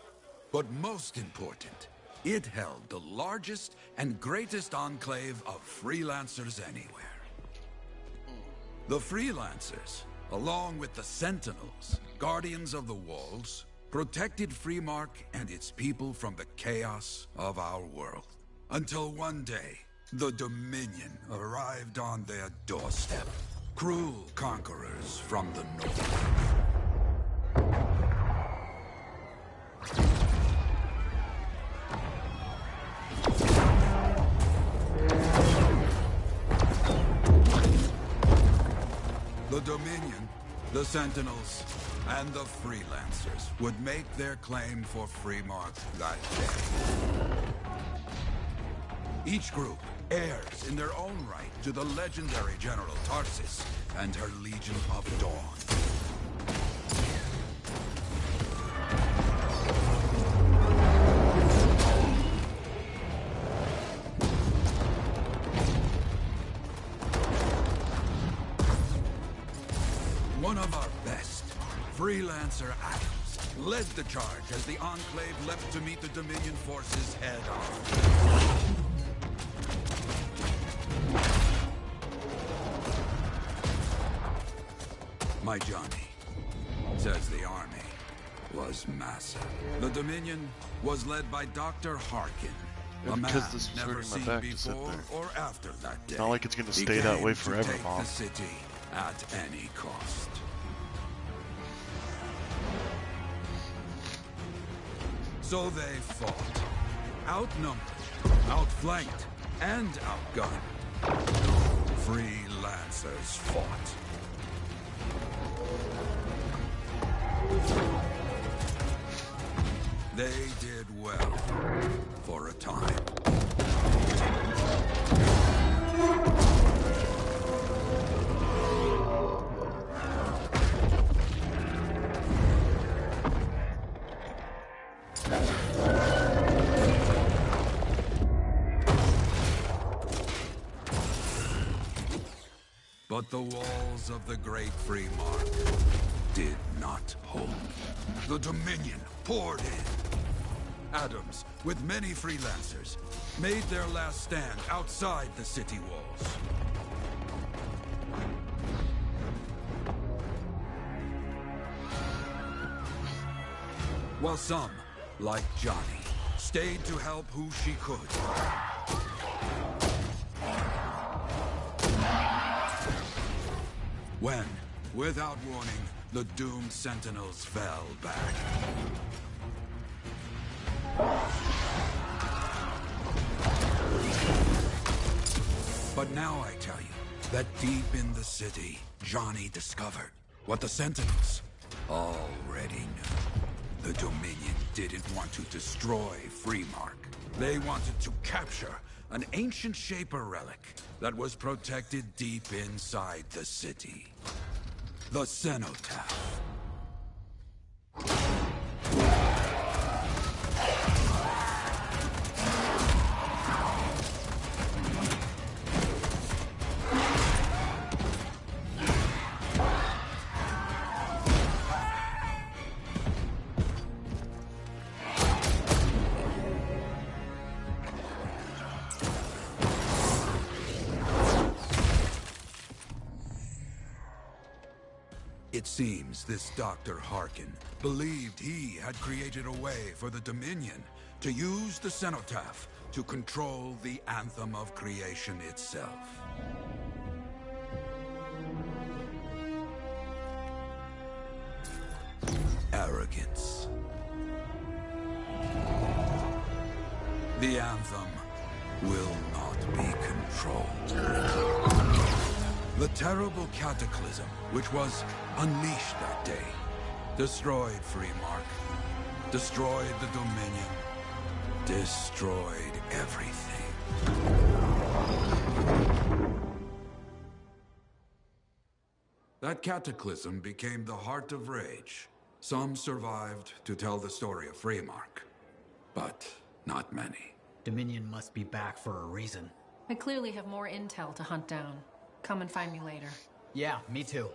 But most important, it held the largest and greatest enclave of freelancers anywhere. The freelancers, along with the Sentinels, guardians of the walls, protected Freemark and its people from the chaos of our world. Until one day, the Dominion arrived on their doorstep. Cruel conquerors from the north. The Dominion, the Sentinels, and the Freelancers would make their claim for Freemark that day. Each group heirs in their own right to the legendary General Tarsis and her Legion of Dawn. One of our best, Freelancer Adams, led the charge as the Enclave left to meet the Dominion forces head-on. My Johnny says the army was massive. The Dominion was led by Dr. Harkin, a man because this was never hurting my seen back to sit before there. or after that day. It's not like it's gonna He stay that came way to forever, take Mom. the city at any cost. So they fought, outnumbered, outflanked, and outgunned. Freelancers fought. They did well for a time. But the walls of the Great Freemark did not hold. The Dominion poured in. Adams, with many freelancers, made their last stand outside the city walls. While some, like Johnny, stayed to help who she could. When, without warning, the doomed sentinels fell back. But now I tell you that deep in the city, Johnny discovered what the sentinels already knew. The Dominion didn't want to destroy Freemark. They wanted to capture an ancient Shaper relic that was protected deep inside the city. The Cenotaph. It seems this Dr. Harkin believed he had created a way for the Dominion to use the Cenotaph to control the Anthem of Creation itself. Arrogance. The Anthem will not be controlled. The terrible cataclysm, which was unleashed that day, destroyed Freemark, destroyed the Dominion, destroyed everything. That cataclysm became the heart of Rage. Some survived to tell the story of Freemark, but not many. Dominion must be back for a reason. I clearly have more intel to hunt down. Come and find me later. Yeah, me too.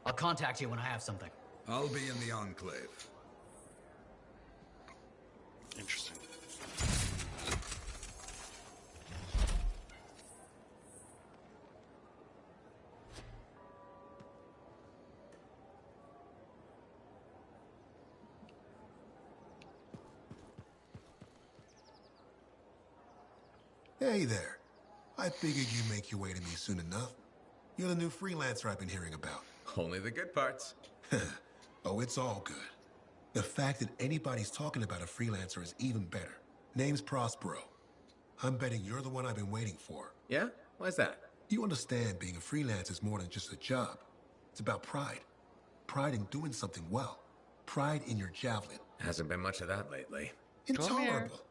I'll contact you when I have something. I'll be in the Enclave. Interesting. Hey there. I figured you'd make your way to me soon enough. You're the new freelancer I've been hearing about. Only the good parts. Oh, it's all good. The fact that anybody's talking about a freelancer is even better. Name's Prospero. I'm betting you're the one I've been waiting for. Yeah? Why's that? You understand being a freelancer is more than just a job. It's about pride. Pride in doing something well. Pride in your javelin. Hasn't been much of that lately. Intolerable.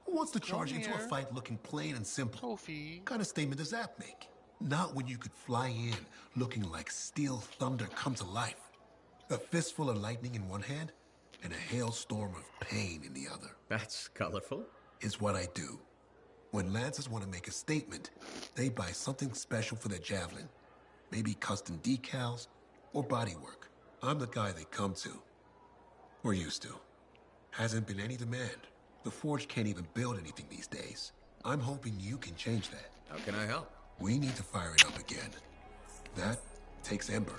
Who wants to charge Come into a here. fight looking plain and simple? Sophie. What kind of statement does that make? Not when you could fly in looking like steel thunder come to life. A fistful of lightning in one hand and a hailstorm of pain in the other. That's colorful. Is what I do. When Lancers want to make a statement, they buy something special for their javelin. Maybe custom decals or bodywork. I'm the guy they come to. Or used to. Hasn't been any demand. The Forge can't even build anything these days. I'm hoping you can change that. How can I help? We need to fire it up again. That takes Ember.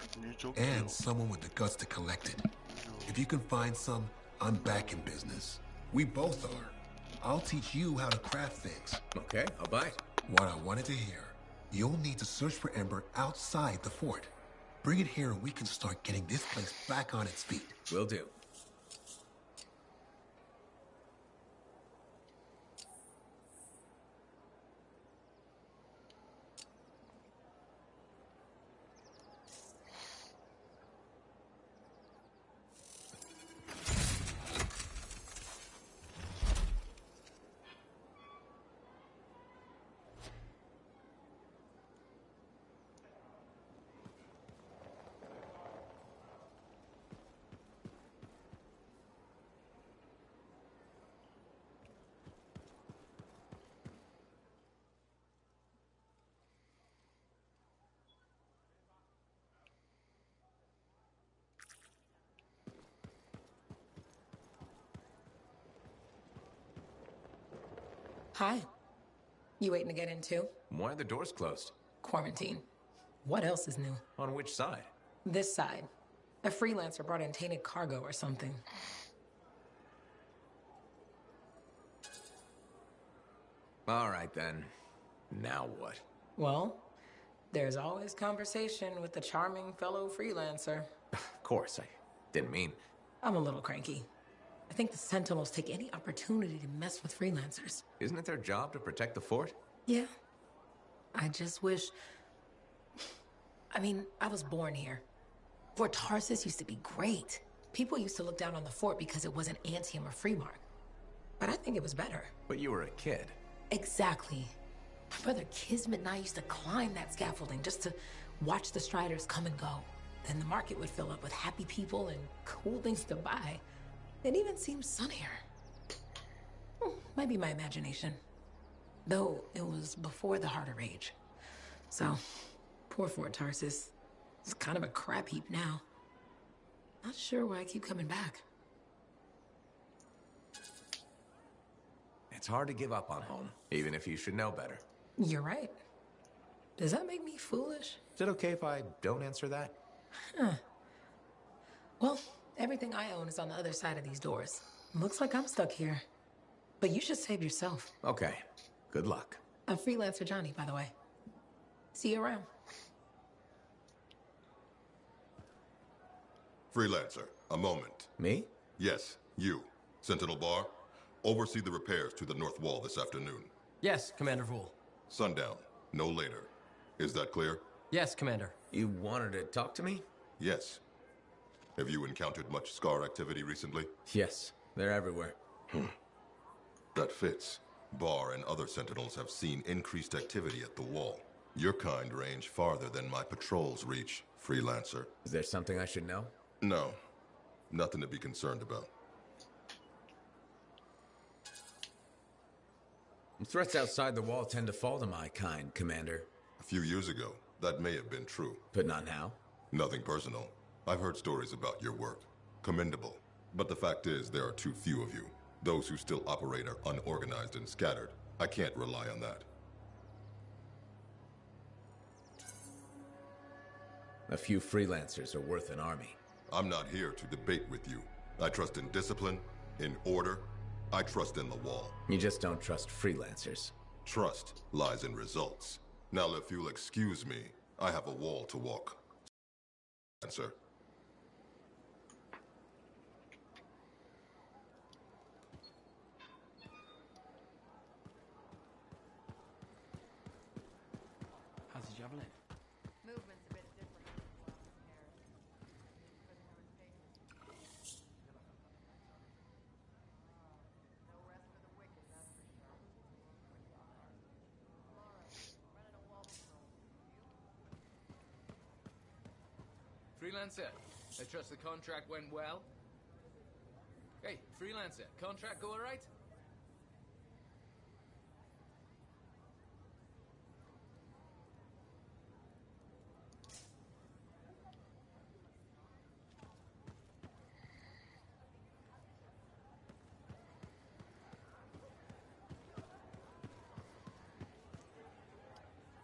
And someone with the guts to collect it. If you can find some, I'm back in business. We both are. I'll teach you how to craft things. Okay, I'll bite. What I wanted to hear. You'll need to search for Ember outside the fort. Bring it here and we can start getting this place back on its feet. Will do. Hi. You waiting to get in too? Why are the doors closed? Quarantine. What else is new? On which side? This side. A freelancer brought in tainted cargo or something. All right, then. Now what? Well, there's always conversation with the charming fellow freelancer. Of course, I didn't mean... I'm a little cranky. I think the Sentinels take any opportunity to mess with freelancers. Isn't it their job to protect the fort? Yeah. I just wish... I mean, I was born here. Fort Tarsus used to be great. People used to look down on the fort because it wasn't Antium or Freemark. But I think it was better. But you were a kid. Exactly. My brother Kismet and I used to climb that scaffolding just to watch the Striders come and go. Then the market would fill up with happy people and cool things to buy. It even seemed sunnier. Might be my imagination. Though it was before the Harder Age. So, poor Fort Tarsus. It's kind of a crap heap now. Not sure why I keep coming back. It's hard to give up on home, even if you should know better. You're right. Does that make me foolish? Is it okay if I don't answer that? Huh. Well, everything I own is on the other side of these doors. Looks like I'm stuck here. But you should save yourself. Okay. Good luck. I'm Freelancer Johnny, by the way. See you around. Freelancer, a moment. Me? Yes, you. Sentinel Bar, oversee the repairs to the north wall this afternoon. Yes, Commander Vool. Sundown, no later. Is that clear? Yes, Commander. You wanted to talk to me? Yes. Have you encountered much Scar activity recently? Yes, they're everywhere. That fits. Bar and other Sentinels have seen increased activity at the wall. Your kind range farther than my patrols reach, Freelancer. Is there something I should know? No. Nothing to be concerned about. Threats outside the wall tend to fall to my kind, Commander. A few years ago, that may have been true. But not now? Nothing personal. I've heard stories about your work. Commendable. But the fact is, there are too few of you. Those who still operate are unorganized and scattered. I can't rely on that. A few freelancers are worth an army. I'm not here to debate with you. I trust in discipline, in order. I trust in the wall. You just don't trust freelancers. Trust lies in results. Now, if you'll excuse me, I have a wall to walk. Answer. How's the javelin? Movement's a bit different. Freelancer, I trust the contract went well. Hey, Freelancer, contract go alright?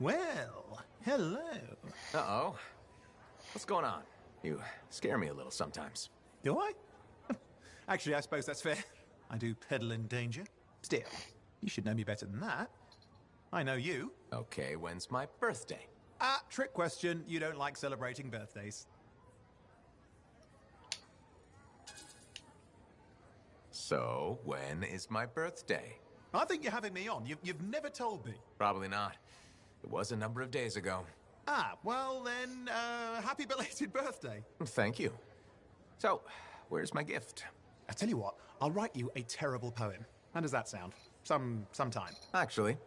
Well, hello. Uh-oh. What's going on? You scare me a little sometimes. Do I? Actually, I suppose that's fair. I do peddle in danger. Still, you should know me better than that. I know you. Okay, when's my birthday? Trick question. You don't like celebrating birthdays. So, when is my birthday? I think you're having me on. You've never told me. Probably not. It was a number of days ago. Well then, happy belated birthday. Thank you. So, where's my gift? I tell you what, I'll write you a terrible poem. How does that sound? Sometime. Actually,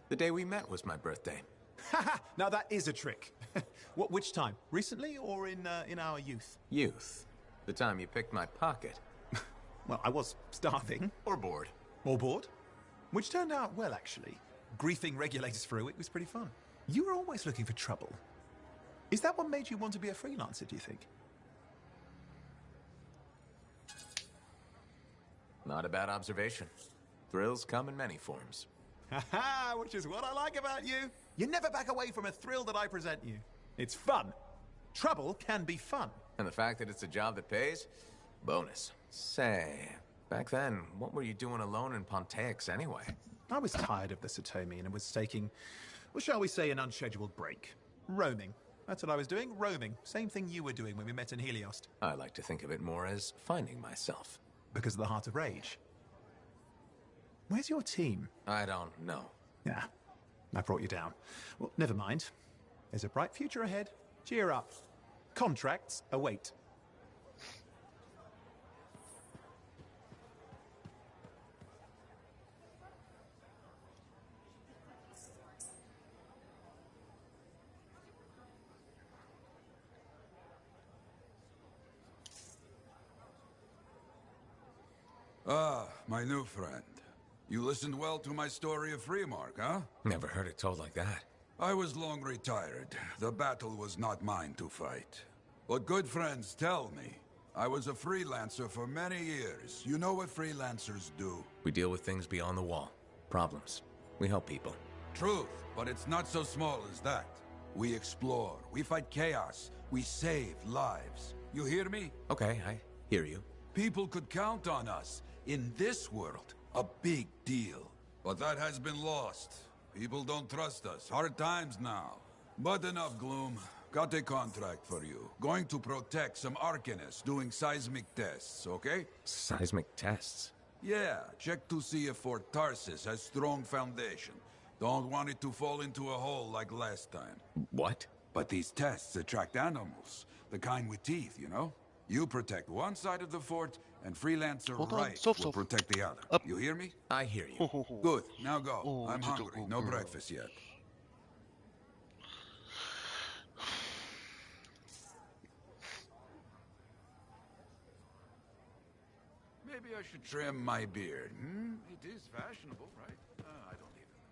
the day we met was my birthday. Haha, now that is a trick. Which time? Recently or in our youth? Youth. The time you picked my pocket. Well, I was starving. Or bored. Or bored. Which turned out well, actually. Griefing regulators for a week was pretty fun. You were always looking for trouble. Is that what made you want to be a freelancer, do you think? Not a bad observation. Thrills come in many forms. Haha, which is what I like about you. You never back away from a thrill that I present you. It's fun. Trouble can be fun. And the fact that it's a job that pays? Bonus. Say, back then, what were you doing alone in Pontaix anyway? I was tired of the Satomi and was taking, well, shall we say, an unscheduled break. Roaming. That's what I was doing, roaming. Same thing you were doing when we met in Heliost. I like to think of it more as finding myself. Because of the Heart of Rage. Where's your team? I don't know. Yeah, I brought you down. Well, never mind. There's a bright future ahead. Cheer up. Contracts await. Ah, my new friend. You listened well to my story of Freemark, huh? Never heard it told like that. I was long retired. The battle was not mine to fight. But good friends tell me. I was a freelancer for many years. You know what freelancers do? We deal with things beyond the wall. Problems. We help people. Truth, but it's not so small as that. We explore, we fight chaos, we save lives. You hear me? Okay, I hear you. People could count on us. In this world, a big deal. But that has been lost. People don't trust us. Hard times now. But enough gloom. Got a contract for you. Going to protect some Arcanists doing seismic tests, okay? Seismic tests? Yeah, check to see if Fort Tarsis has strong foundation. Don't want it to fall into a hole like last time. What? But these tests attract animals. The kind with teeth, you know? You protect one side of the fort, and Freelancer Right will protect the other. You hear me? I hear you. Good, now go. I'm hungry. No breakfast yet. Maybe I should trim my beard. It is fashionable, right? I don't even know.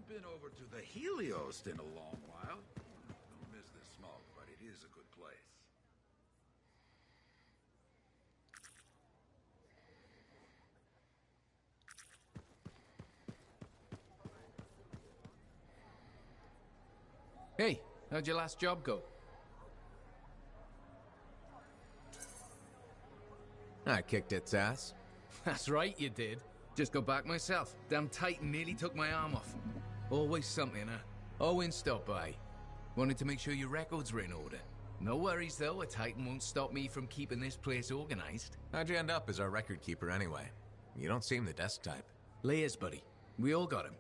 Been over to the Heliost in a long while. Don't miss the smoke, but it is a good place. Hey, how'd your last job go? I kicked its ass. That's right, you did. Just got back myself. Damn Titan nearly took my arm off. Always something, huh? Owen stopped by. Wanted to make sure your records were in order. No worries, though. A Titan won't stop me from keeping this place organized. How'd you end up as our record keeper anyway? You don't seem the desk type. Layers, buddy. We all got him.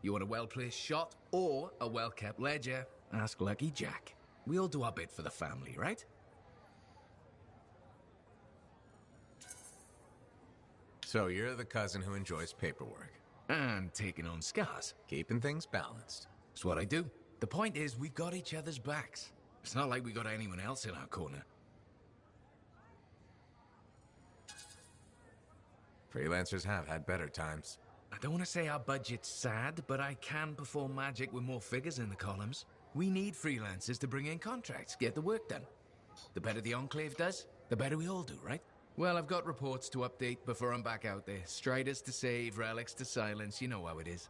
You want a well-placed shot or a well-kept ledger? Ask Lucky Jack. We all do our bit for the family, right? So you're the cousin who enjoys paperwork. And taking on scars. Keeping things balanced. That's what I do. The point is, we've got each other's backs. It's not like we got anyone else in our corner. Freelancers have had better times. I don't want to say our budget's sad, but I can perform magic with more figures in the columns. We need freelancers to bring in contracts, get the work done. The better the Enclave does, the better we all do, right? Well, I've got reports to update before I'm back out there. Striders to save, relics to silence, you know how it is.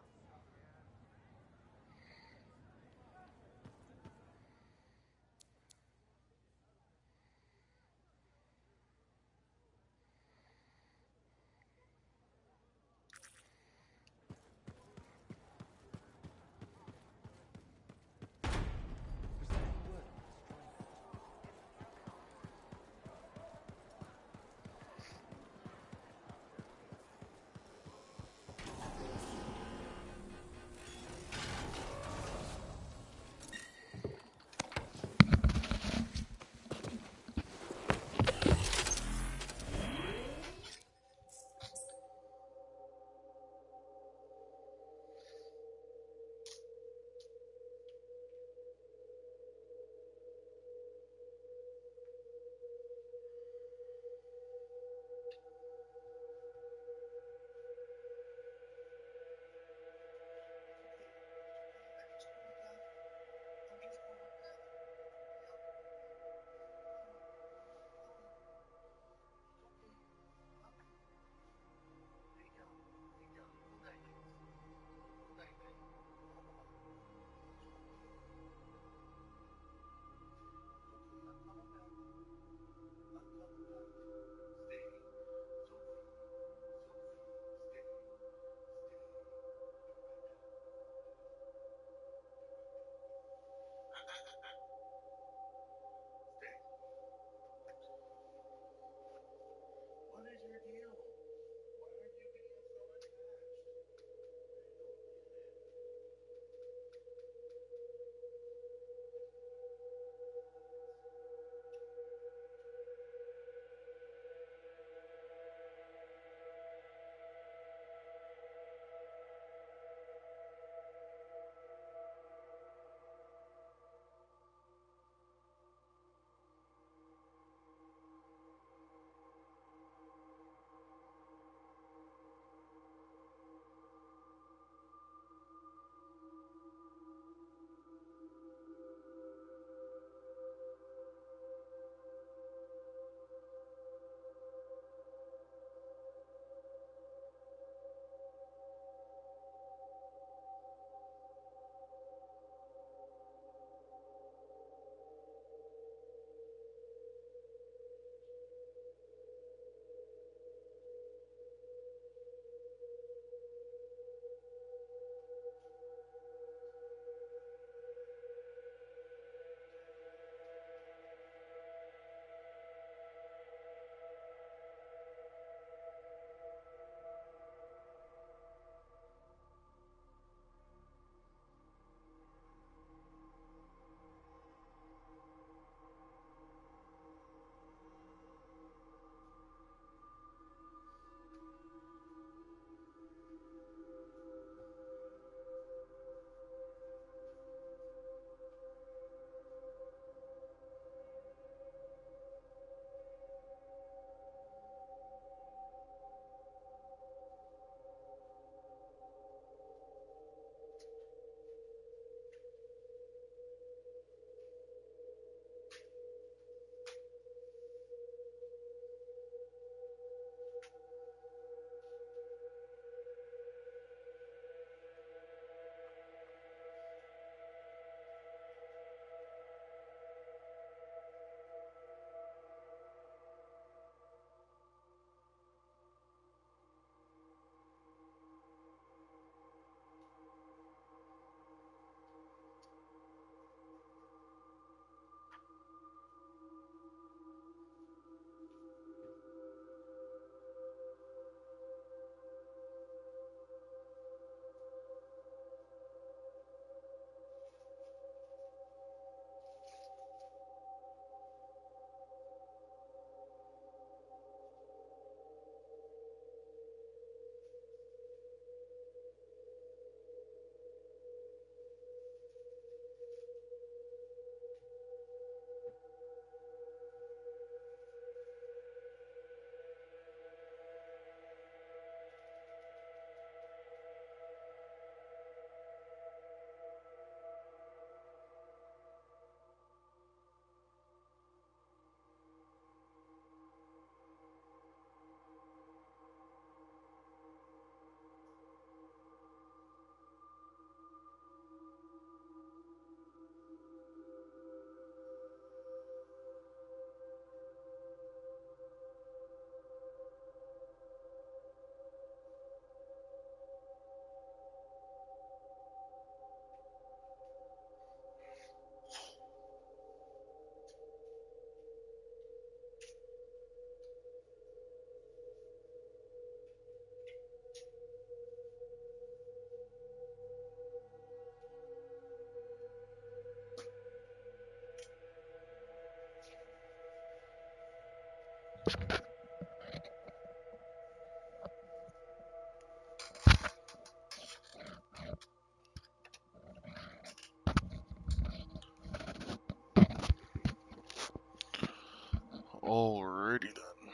Alrighty then.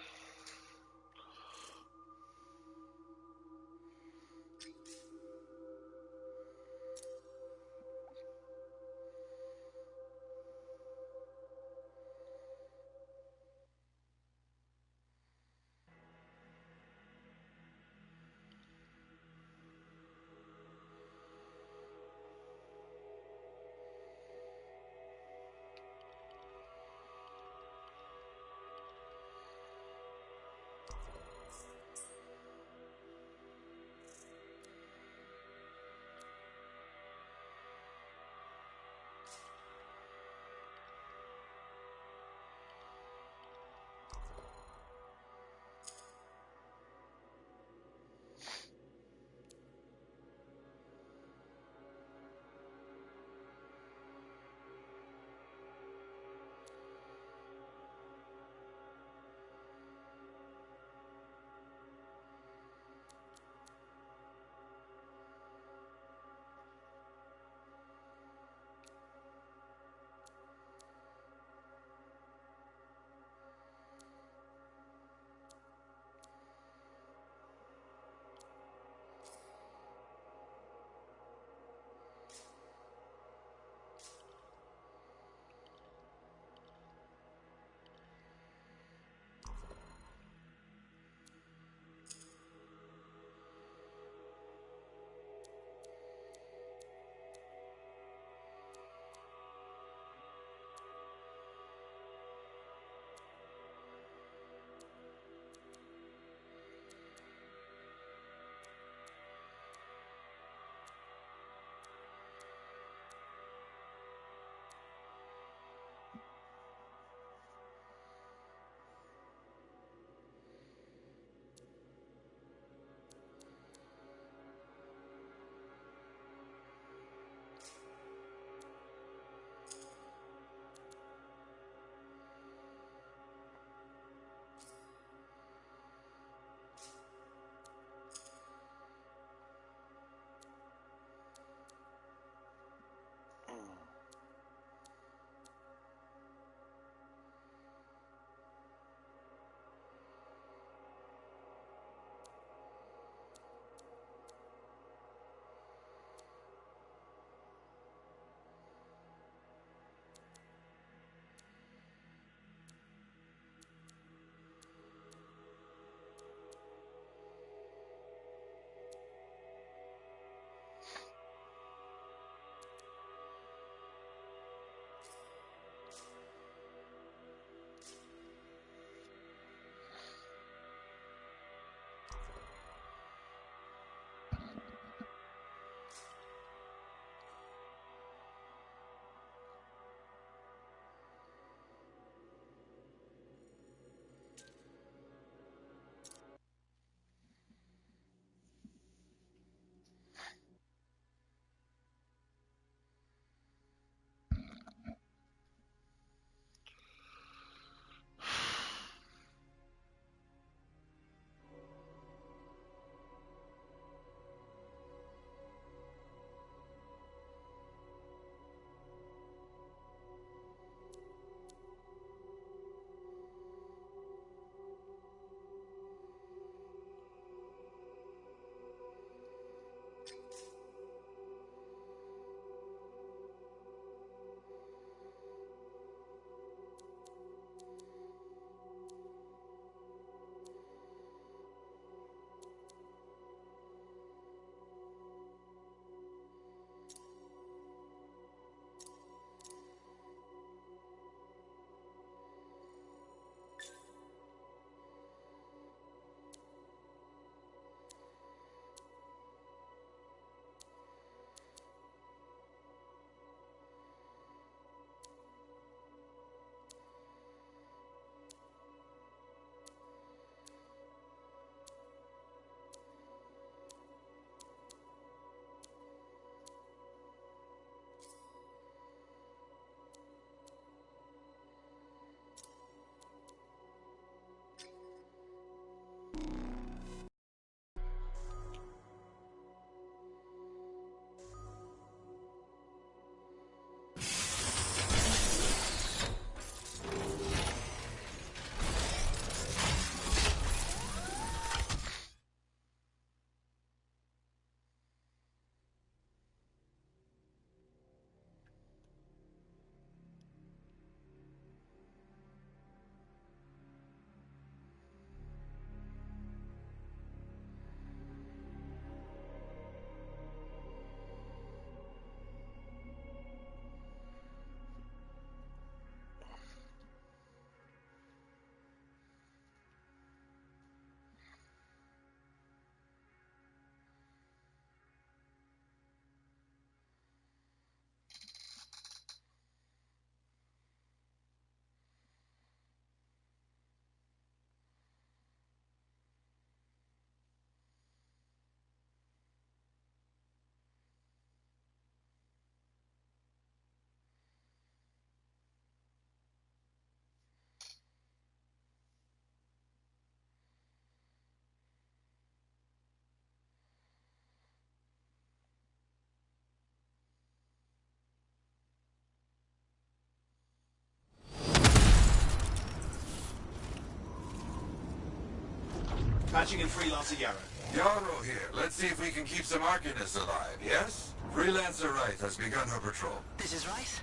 Patching in Freelancer Yarrow. Yarrow here. Let's see if we can keep some Arcanists alive, yes? Freelancer Wright has begun her patrol. This is Wright.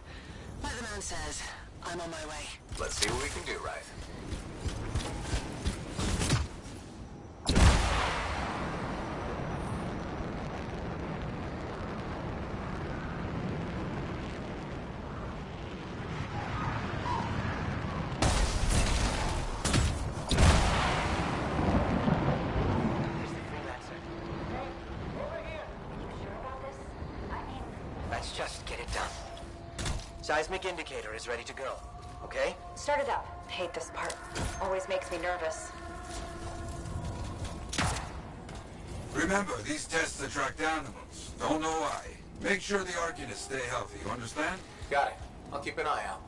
Like the man says, I'm on my way. Let's see what we can do, Wright. Let's just get it done. Seismic indicator is ready to go, okay? Start it up. Hate this part. Always makes me nervous. Remember, these tests attract animals. Don't know why. Make sure the Arcanists stay healthy, you understand? Got it. I'll keep an eye out.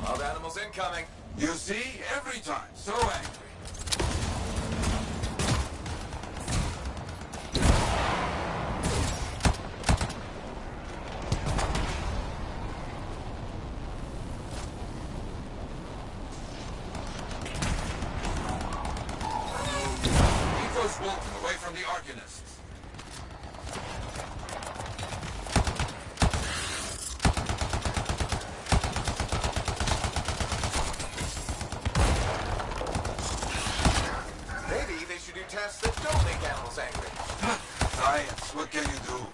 Wild animals incoming. You see? Every time. So angry. Away from the Arcanists. Maybe they should do tests that don't make animals angry. Science, what can you do?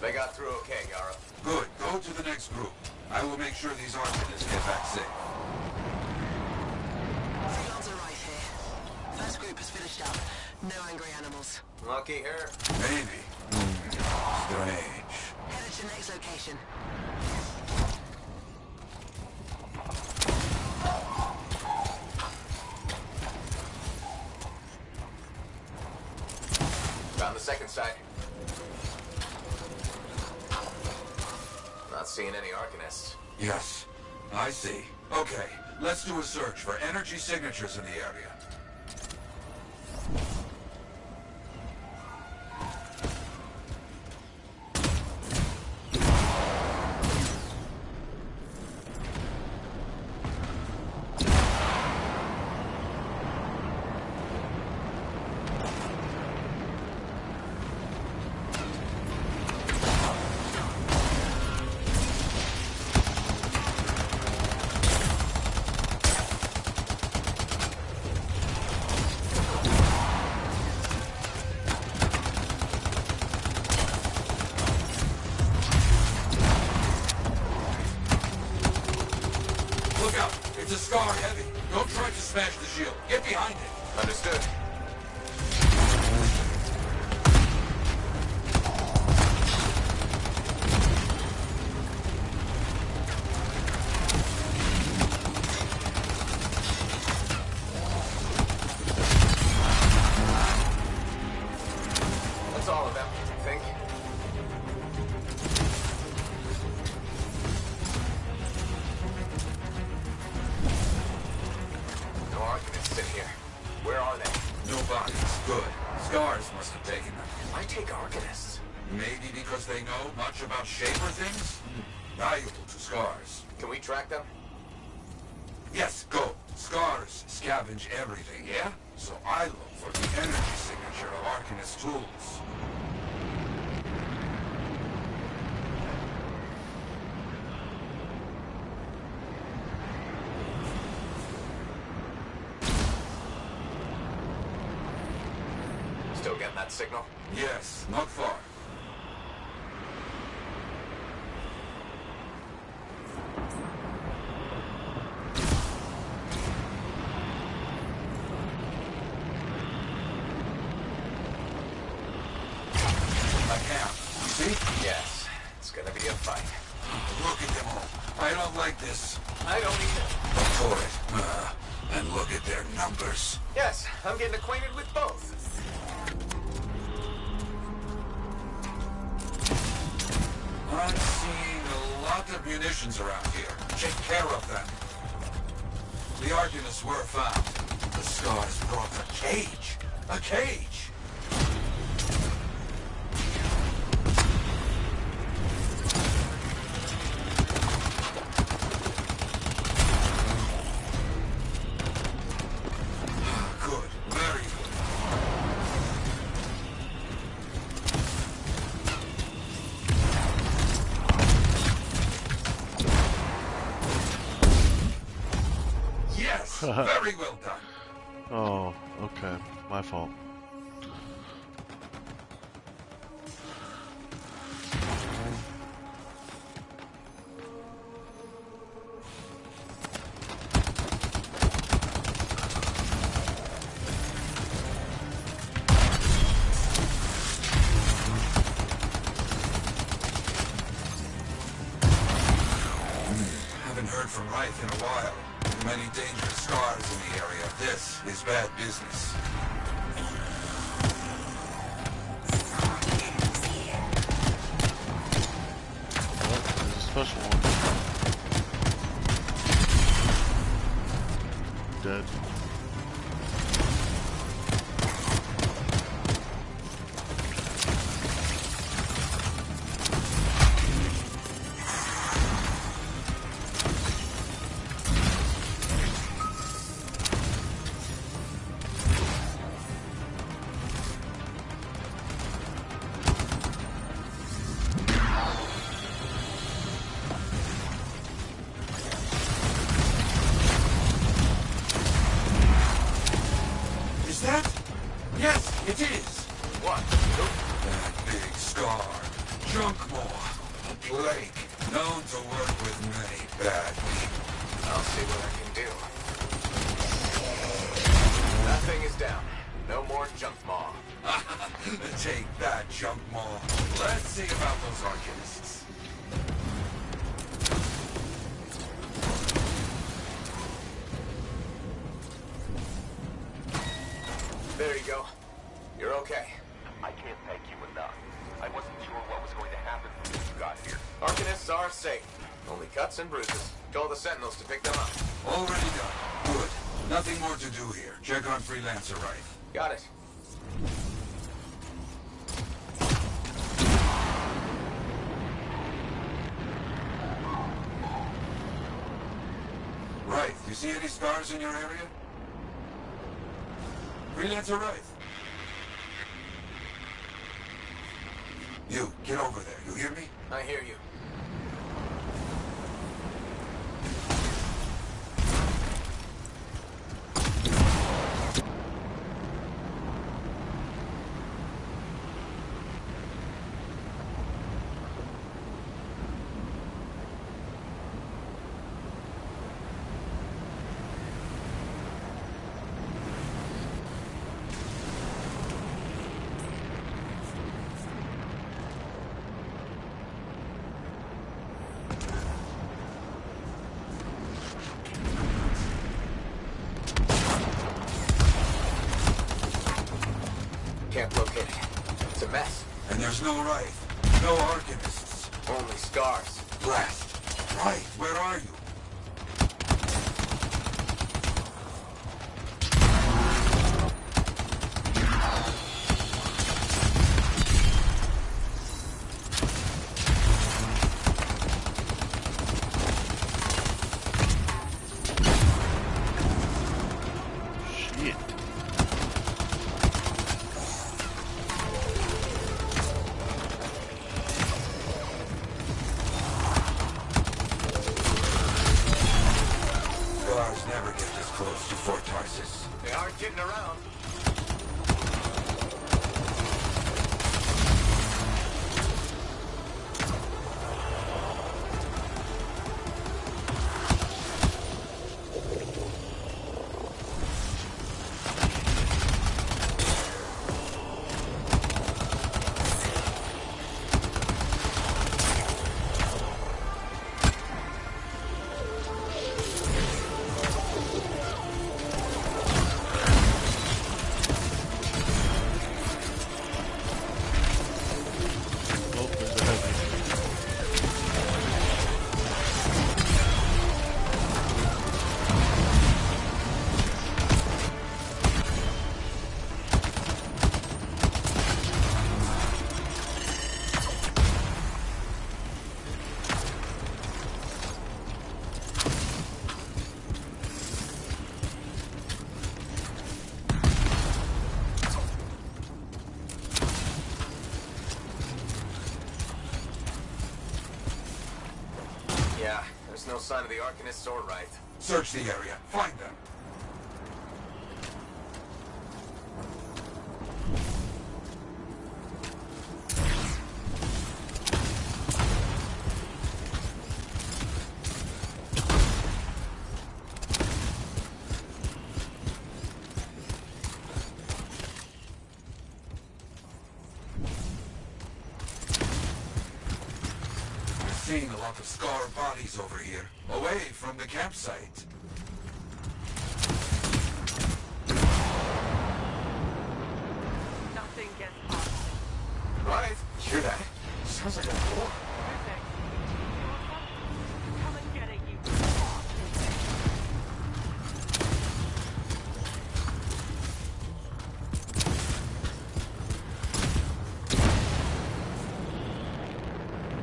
They got through okay, Yara. Good. Go to the next group. I will make sure these Arcanists get back safe. Freelancer Wright here. First group has finished up. No angry animals. Lucky her. Maybe. Strange. Headed to next location. Found the second site. Not seeing any Arcanists. Yes, I see. Okay, let's do a search for energy signatures in the area. It's a Scar heavy. Don't try to smash the shield. Get behind it. Understood. That's all of them, I think. No Arcanists in here. Where are they? No bodies. Good. Scars must have taken them. Why take Arcanists? Maybe because they know much about Shaper things? Valuable to Scars. Can we track them? Yes, go. Scars scavenge everything, yeah? So I look for the energy signature of Arcanist tools. Still getting that signal? Yes, not far. I can. You see? Yes. It's gonna be a fight. Look at them all. I don't like this. I don't either. Look for it. And look at their numbers. Yes, I'm getting acquainted with both. munitions around here. Take care of them. The Arcanists were found. The Scars brought a cage. A cage! Good. Very good. Yes! Very well done. Oh, okay. My fault. Haven't heard from Reith in a while. Many dangerous scars in the area. This is bad business. There's a special one. Dead. Is that? Yes, it is. What? That big scar. Junk Maw. A plague. Known to work with many bad people. I'll see what I can do. That thing is down. No more junk maw. Take that, Junk Maw. Let's see about those Arcanists. There you go. You're okay. I can't thank you enough. I wasn't sure what was going to happen when you got here. Arcanists are safe. Only cuts and bruises. Call the Sentinels to pick them up. Already done. Good. Nothing more to do here. Check on Freelancer Reith. Got it. Reith, you see any scars in your area? Freelancer Reith. You, get over there. You hear me? I hear you. Can't locate it. It's a mess. And there's no Reith. No Arcanists. Only scars. Blast. Reith, where are you? Shit. No sign of the Arcanists or Wright. Search the area. Find them. Seeing a lot of scar bodies over here, away from the campsite. Nothing gets past me. Right? Hear that? Sounds like a door. Perfect. Come and get it, you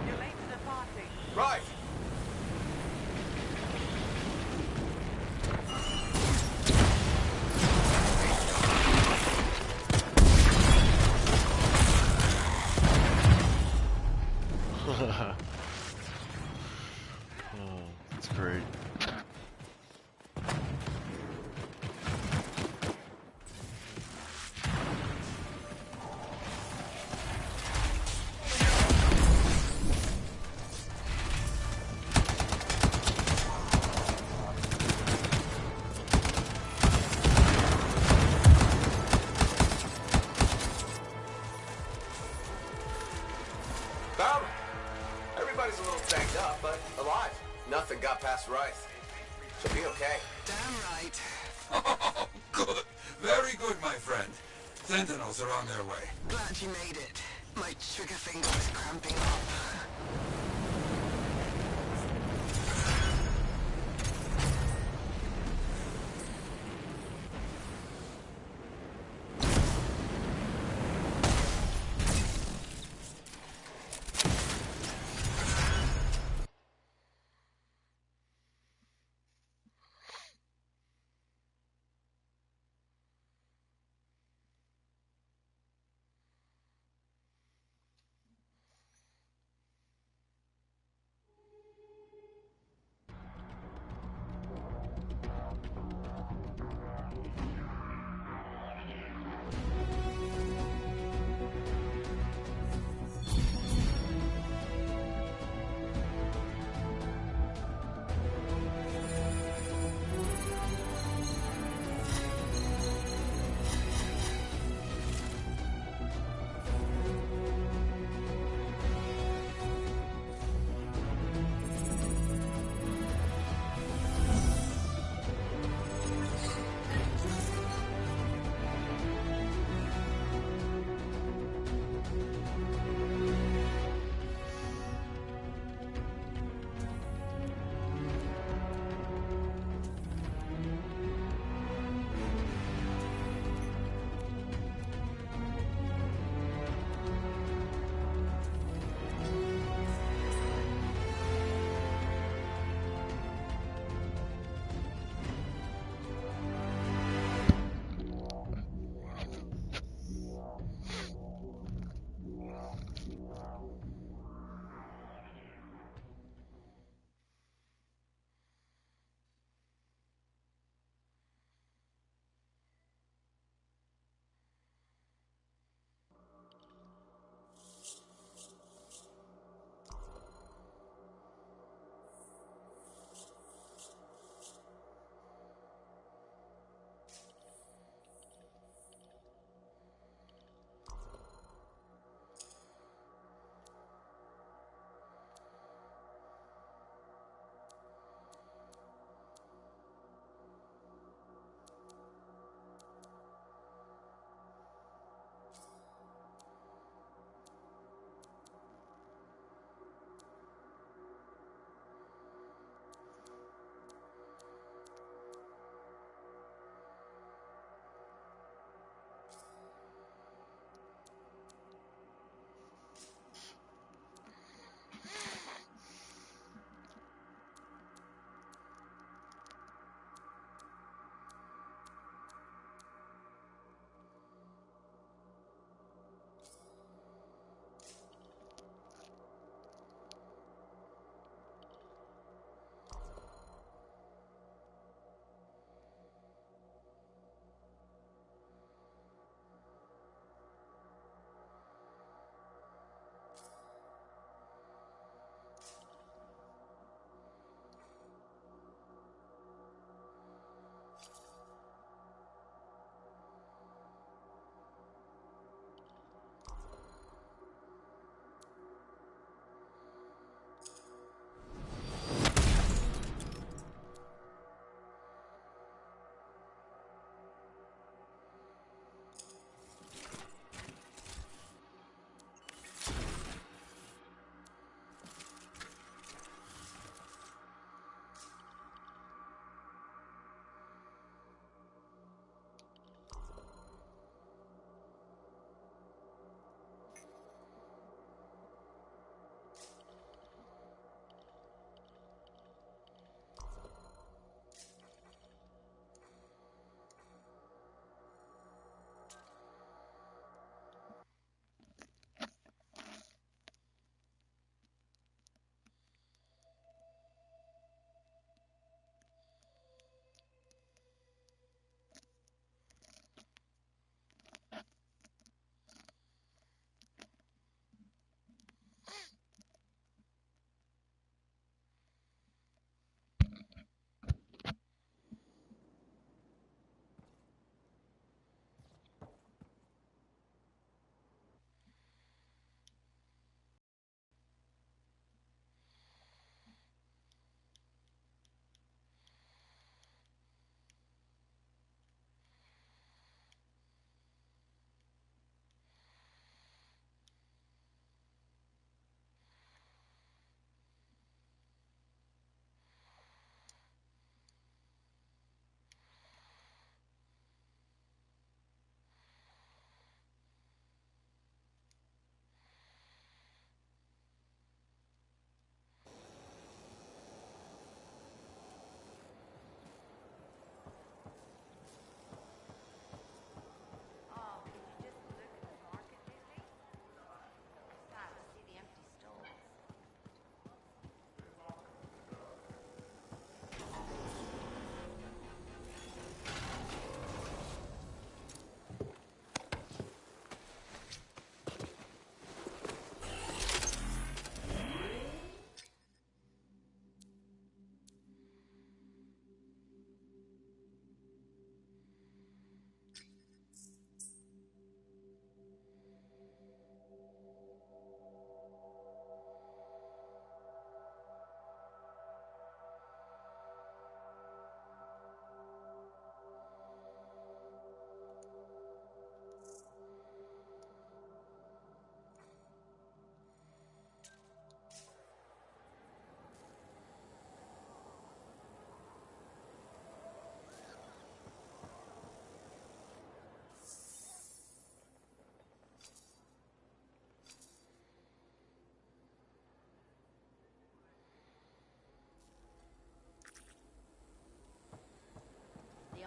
You're late to the party. Right! Oh, that's great. Found him. Everybody's a little banged up, but alive. Nothing got past Wright. She'll be okay. Damn right. Oh, good. Very good, my friend. Sentinels are on their way. Glad you made it. My trigger finger was cramping up.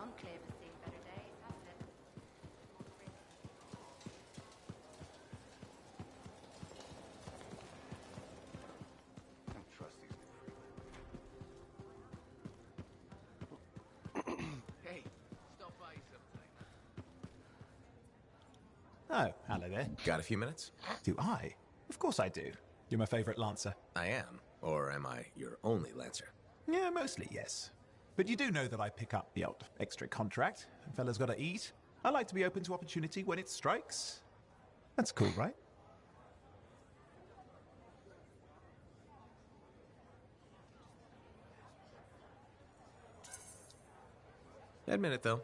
Enclave has seen better days, hasn't it? Don't trust these Hey, stop by sometime. Oh, hello there. Got a few minutes? Do I? Of course I do. You're my favorite Lancer. I am. Or am I your only Lancer? Yeah, mostly, yes. But you do know that I pick up the odd extra contract. Fella's gotta eat. I like to be open to opportunity when it strikes. That's cool, right? Admit it, though.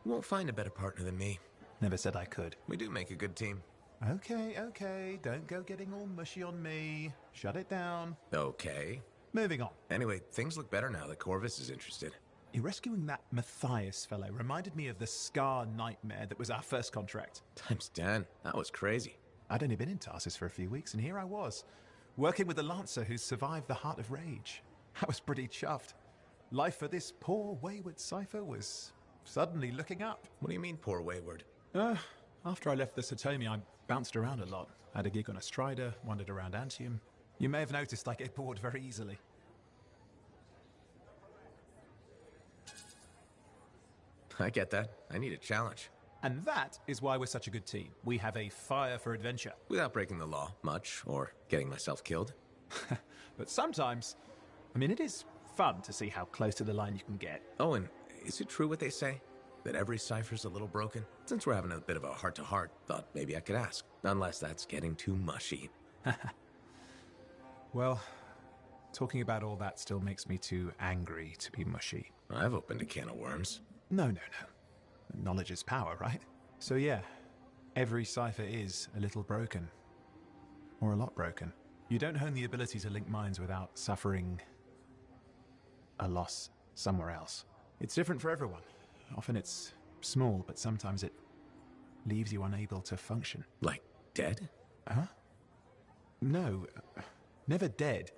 You won't find a better partner than me. Never said I could. We do make a good team. Okay. Don't go getting all mushy on me. Shut it down. Okay. Moving on. Anyway, things look better now that Corvus is interested. You rescuing that Matthias fellow reminded me of the Scar nightmare that was our first contract. Times 10. That was crazy. I'd only been in Tarsus for a few weeks, and here I was, working with a Lancer who's survived the Heart of Rage. I was pretty chuffed. Life for this poor, wayward cipher was suddenly looking up. What do you mean, poor wayward? After I left the Satomi, I bounced around a lot. Had a gig on a Strider, wandered around Antium. You may have noticed I get bored very easily. I get that. I need a challenge. And that is why we're such a good team. We have a fire for adventure. Without breaking the law, much, or getting myself killed. But sometimes, it is fun to see how close to the line you can get. Oh, and is it true what they say? That every cipher's a little broken? Since we're having a bit of a heart-to-heart, thought maybe I could ask. Unless that's getting too mushy. Well, talking about all that still makes me too angry to be mushy. I've opened a can of worms. No. Knowledge is power, right? So yeah, every cipher is a little broken. Or a lot broken. You don't hone the ability to link minds without suffering a loss somewhere else. It's different for everyone. Often it's small, but sometimes it leaves you unable to function. Like dead? Huh? No, never dead.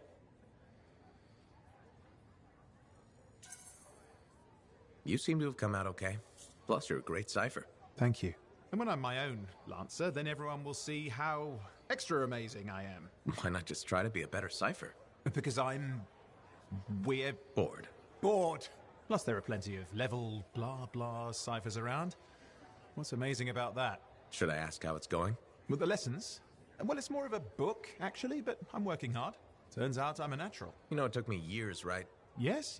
You seem to have come out okay. Plus, you're a great cipher. Thank you. And when I'm my own Lancer, then everyone will see how extra amazing I am. Why not just try to be a better cipher? Because we're bored. Plus there are plenty of level blah blah ciphers around. What's amazing about that? Should I ask how it's going? With the lessons? Well, it's more of a book, actually, but I'm working hard. Turns out I'm a natural. You know, it took me years, right? Yes,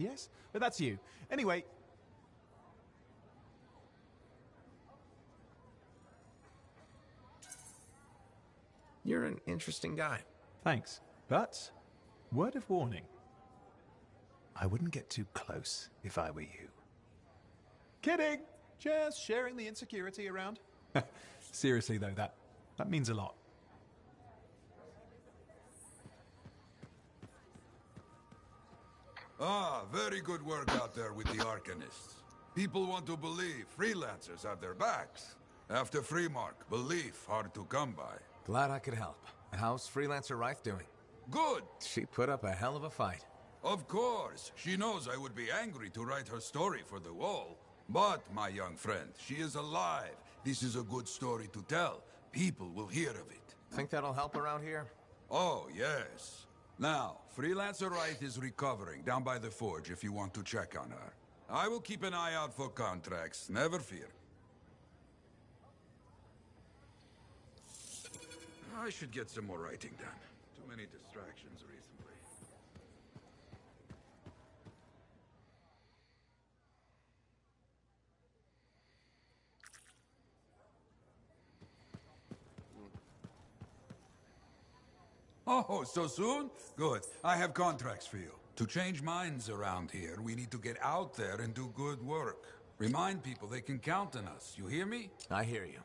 but that's you. Anyway... You're an interesting guy. Thanks. But, word of warning. I wouldn't get too close if I were you. Kidding! Just sharing the insecurity around. Seriously, though, that means a lot. Very good work out there with the Arcanists. People want to believe freelancers have their backs. After Freemark, belief hard to come by. Glad I could help. How's Freelancer Reith doing? Good! She put up a hell of a fight. Of course. She knows I would be angry to write her story for the wall. But, my young friend, she is alive. This is a good story to tell. People will hear of it. Think that'll help around here? Oh, yes. Now, Freelancer Reith is recovering down by the forge if you want to check on her. I will keep an eye out for contracts, never fear. I should get some more writing done. Too many distractions recently. Oh, so soon? Good. I have contracts for you. To change minds around here, we need to get out there and do good work. Remind people they can count on us. You hear me? I hear you.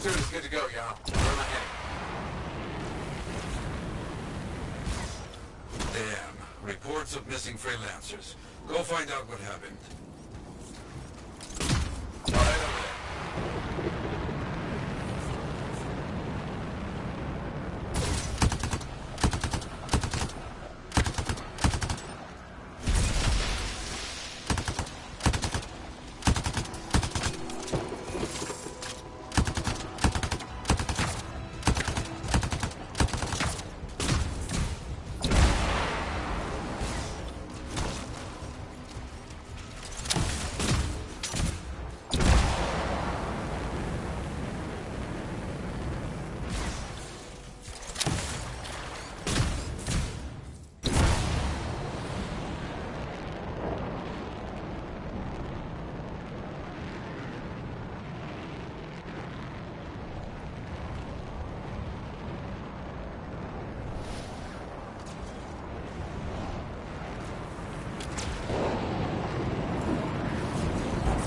Suit's good to go, y'all. Where am I heading? Damn. Reports of missing freelancers. Go find out what happened. I'll head over there.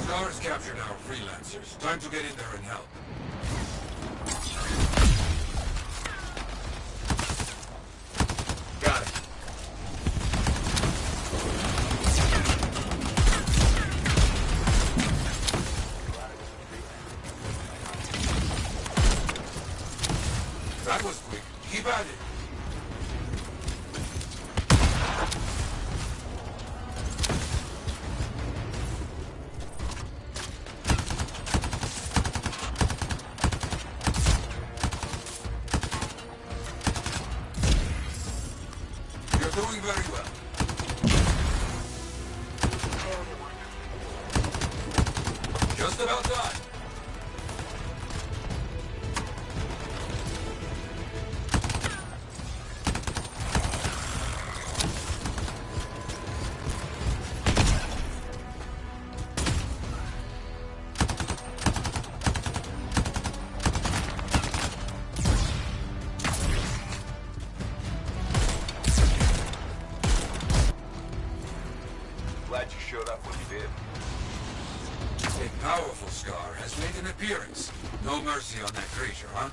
Scars captured our freelancers. Time to get in there and help. Got it. That was quick. Keep at it. You're doing very well. Just about done. Glad you showed up when you did. A powerful Scar has made an appearance. No mercy on that creature, huh?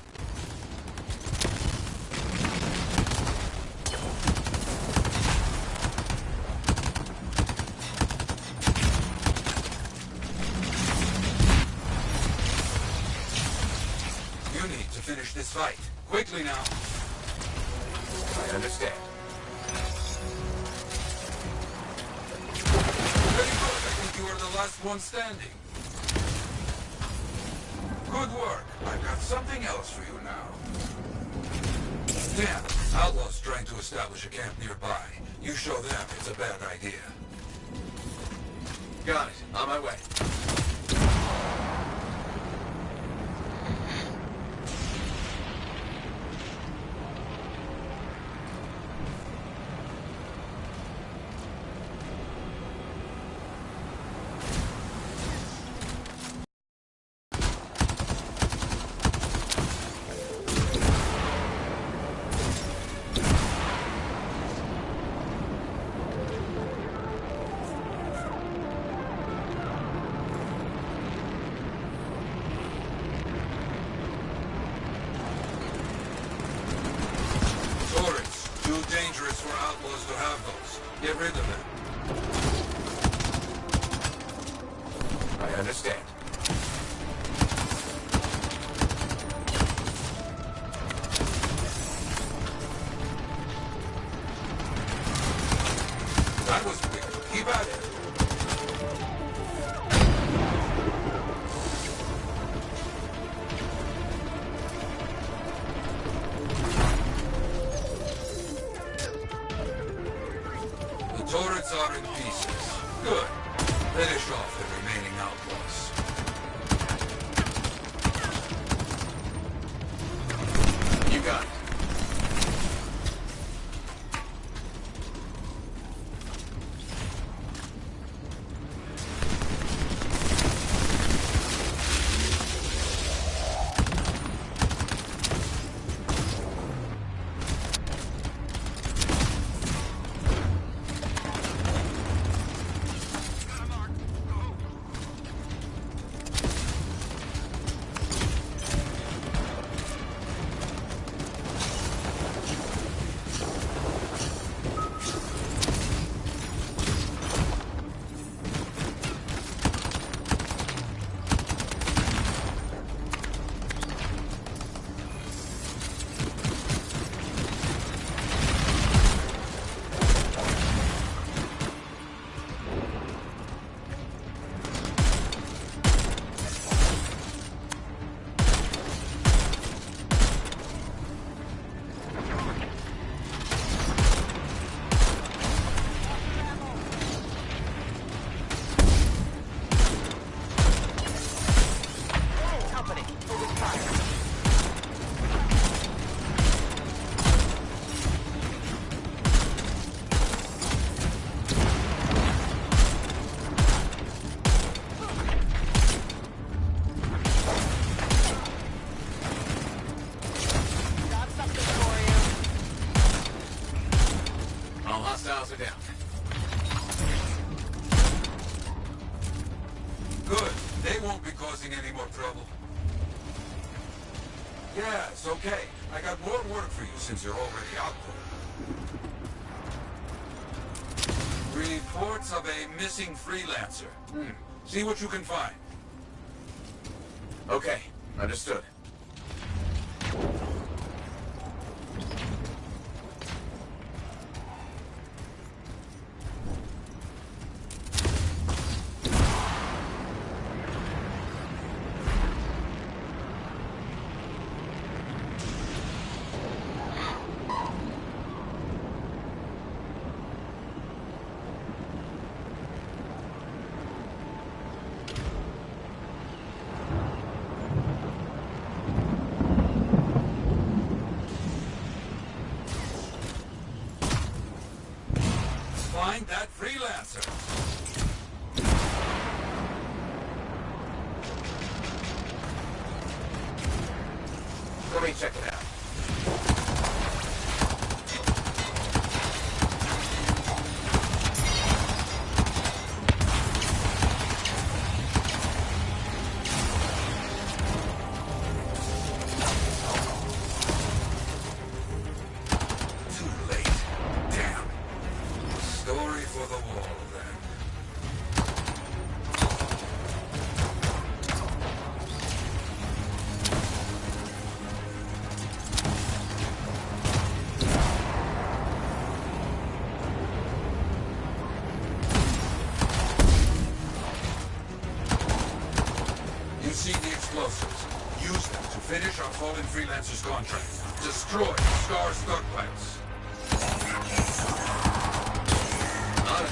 You need to finish this fight. Quickly now. I understand. Very good. I think you are the last one standing. Good work. I've got something else for you now. Damn. Outlaws trying to establish a camp nearby. You show them it's a bad idea. Got it. On my way. understand. That was quick. Keep at it. The turrets are in pieces. Good. Finish off the remaining outlaws. You got it. Hostiles are down. Good. They won't be causing any more trouble. Yeah, it's okay. I got more work for you since you're already out there. Reports of a missing freelancer. See what you can find. Okay, understood. Find that freelancer. Let me check it out. See the explosives. Use them to finish our fallen freelancer's contract. Destroy Scar's stockpiles. On it.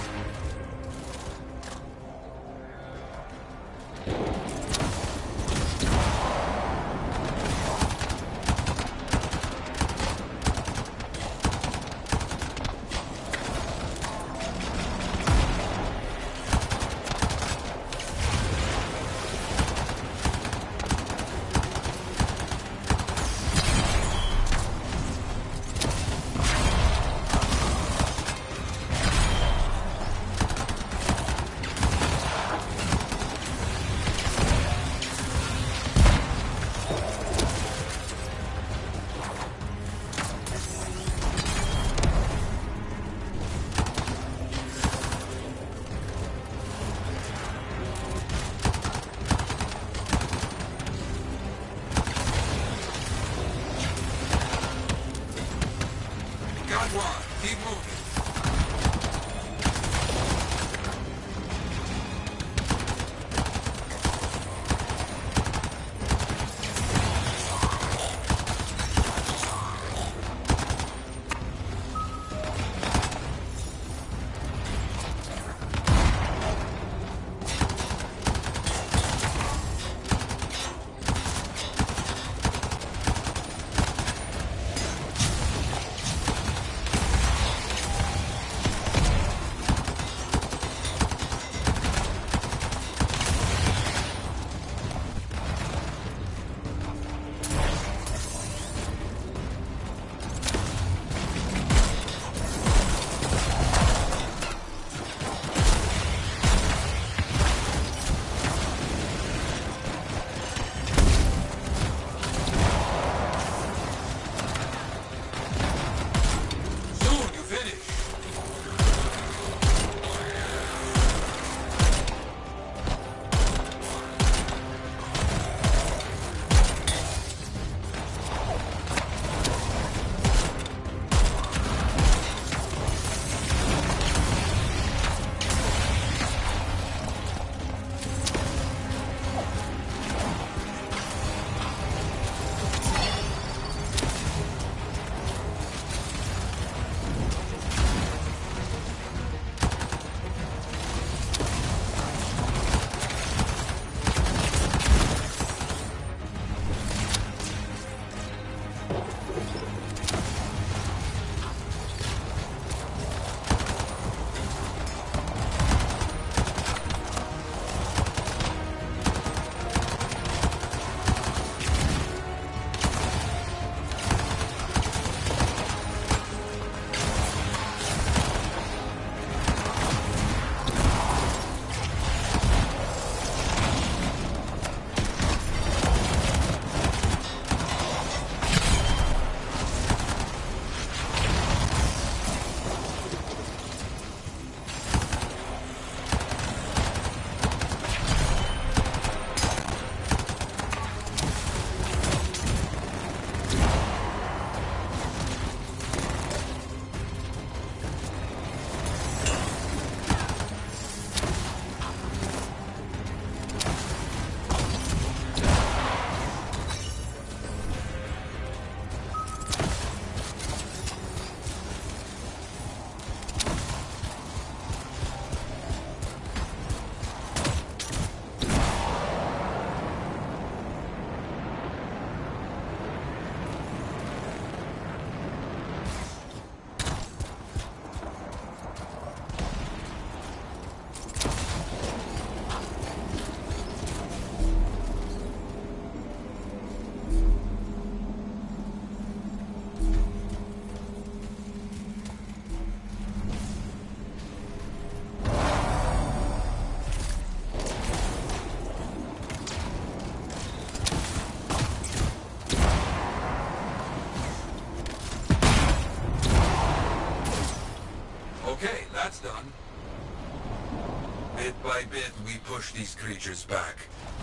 Bit by bit, we push these creatures back.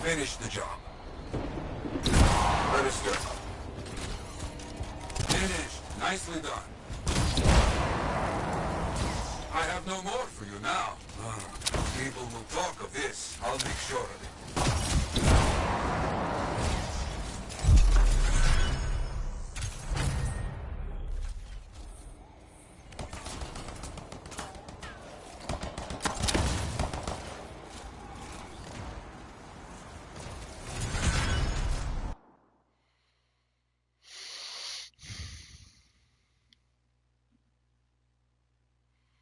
Finish the job. Understood. Finished. Nicely done. I have no more for you now. People will talk of this. I'll make sure of it.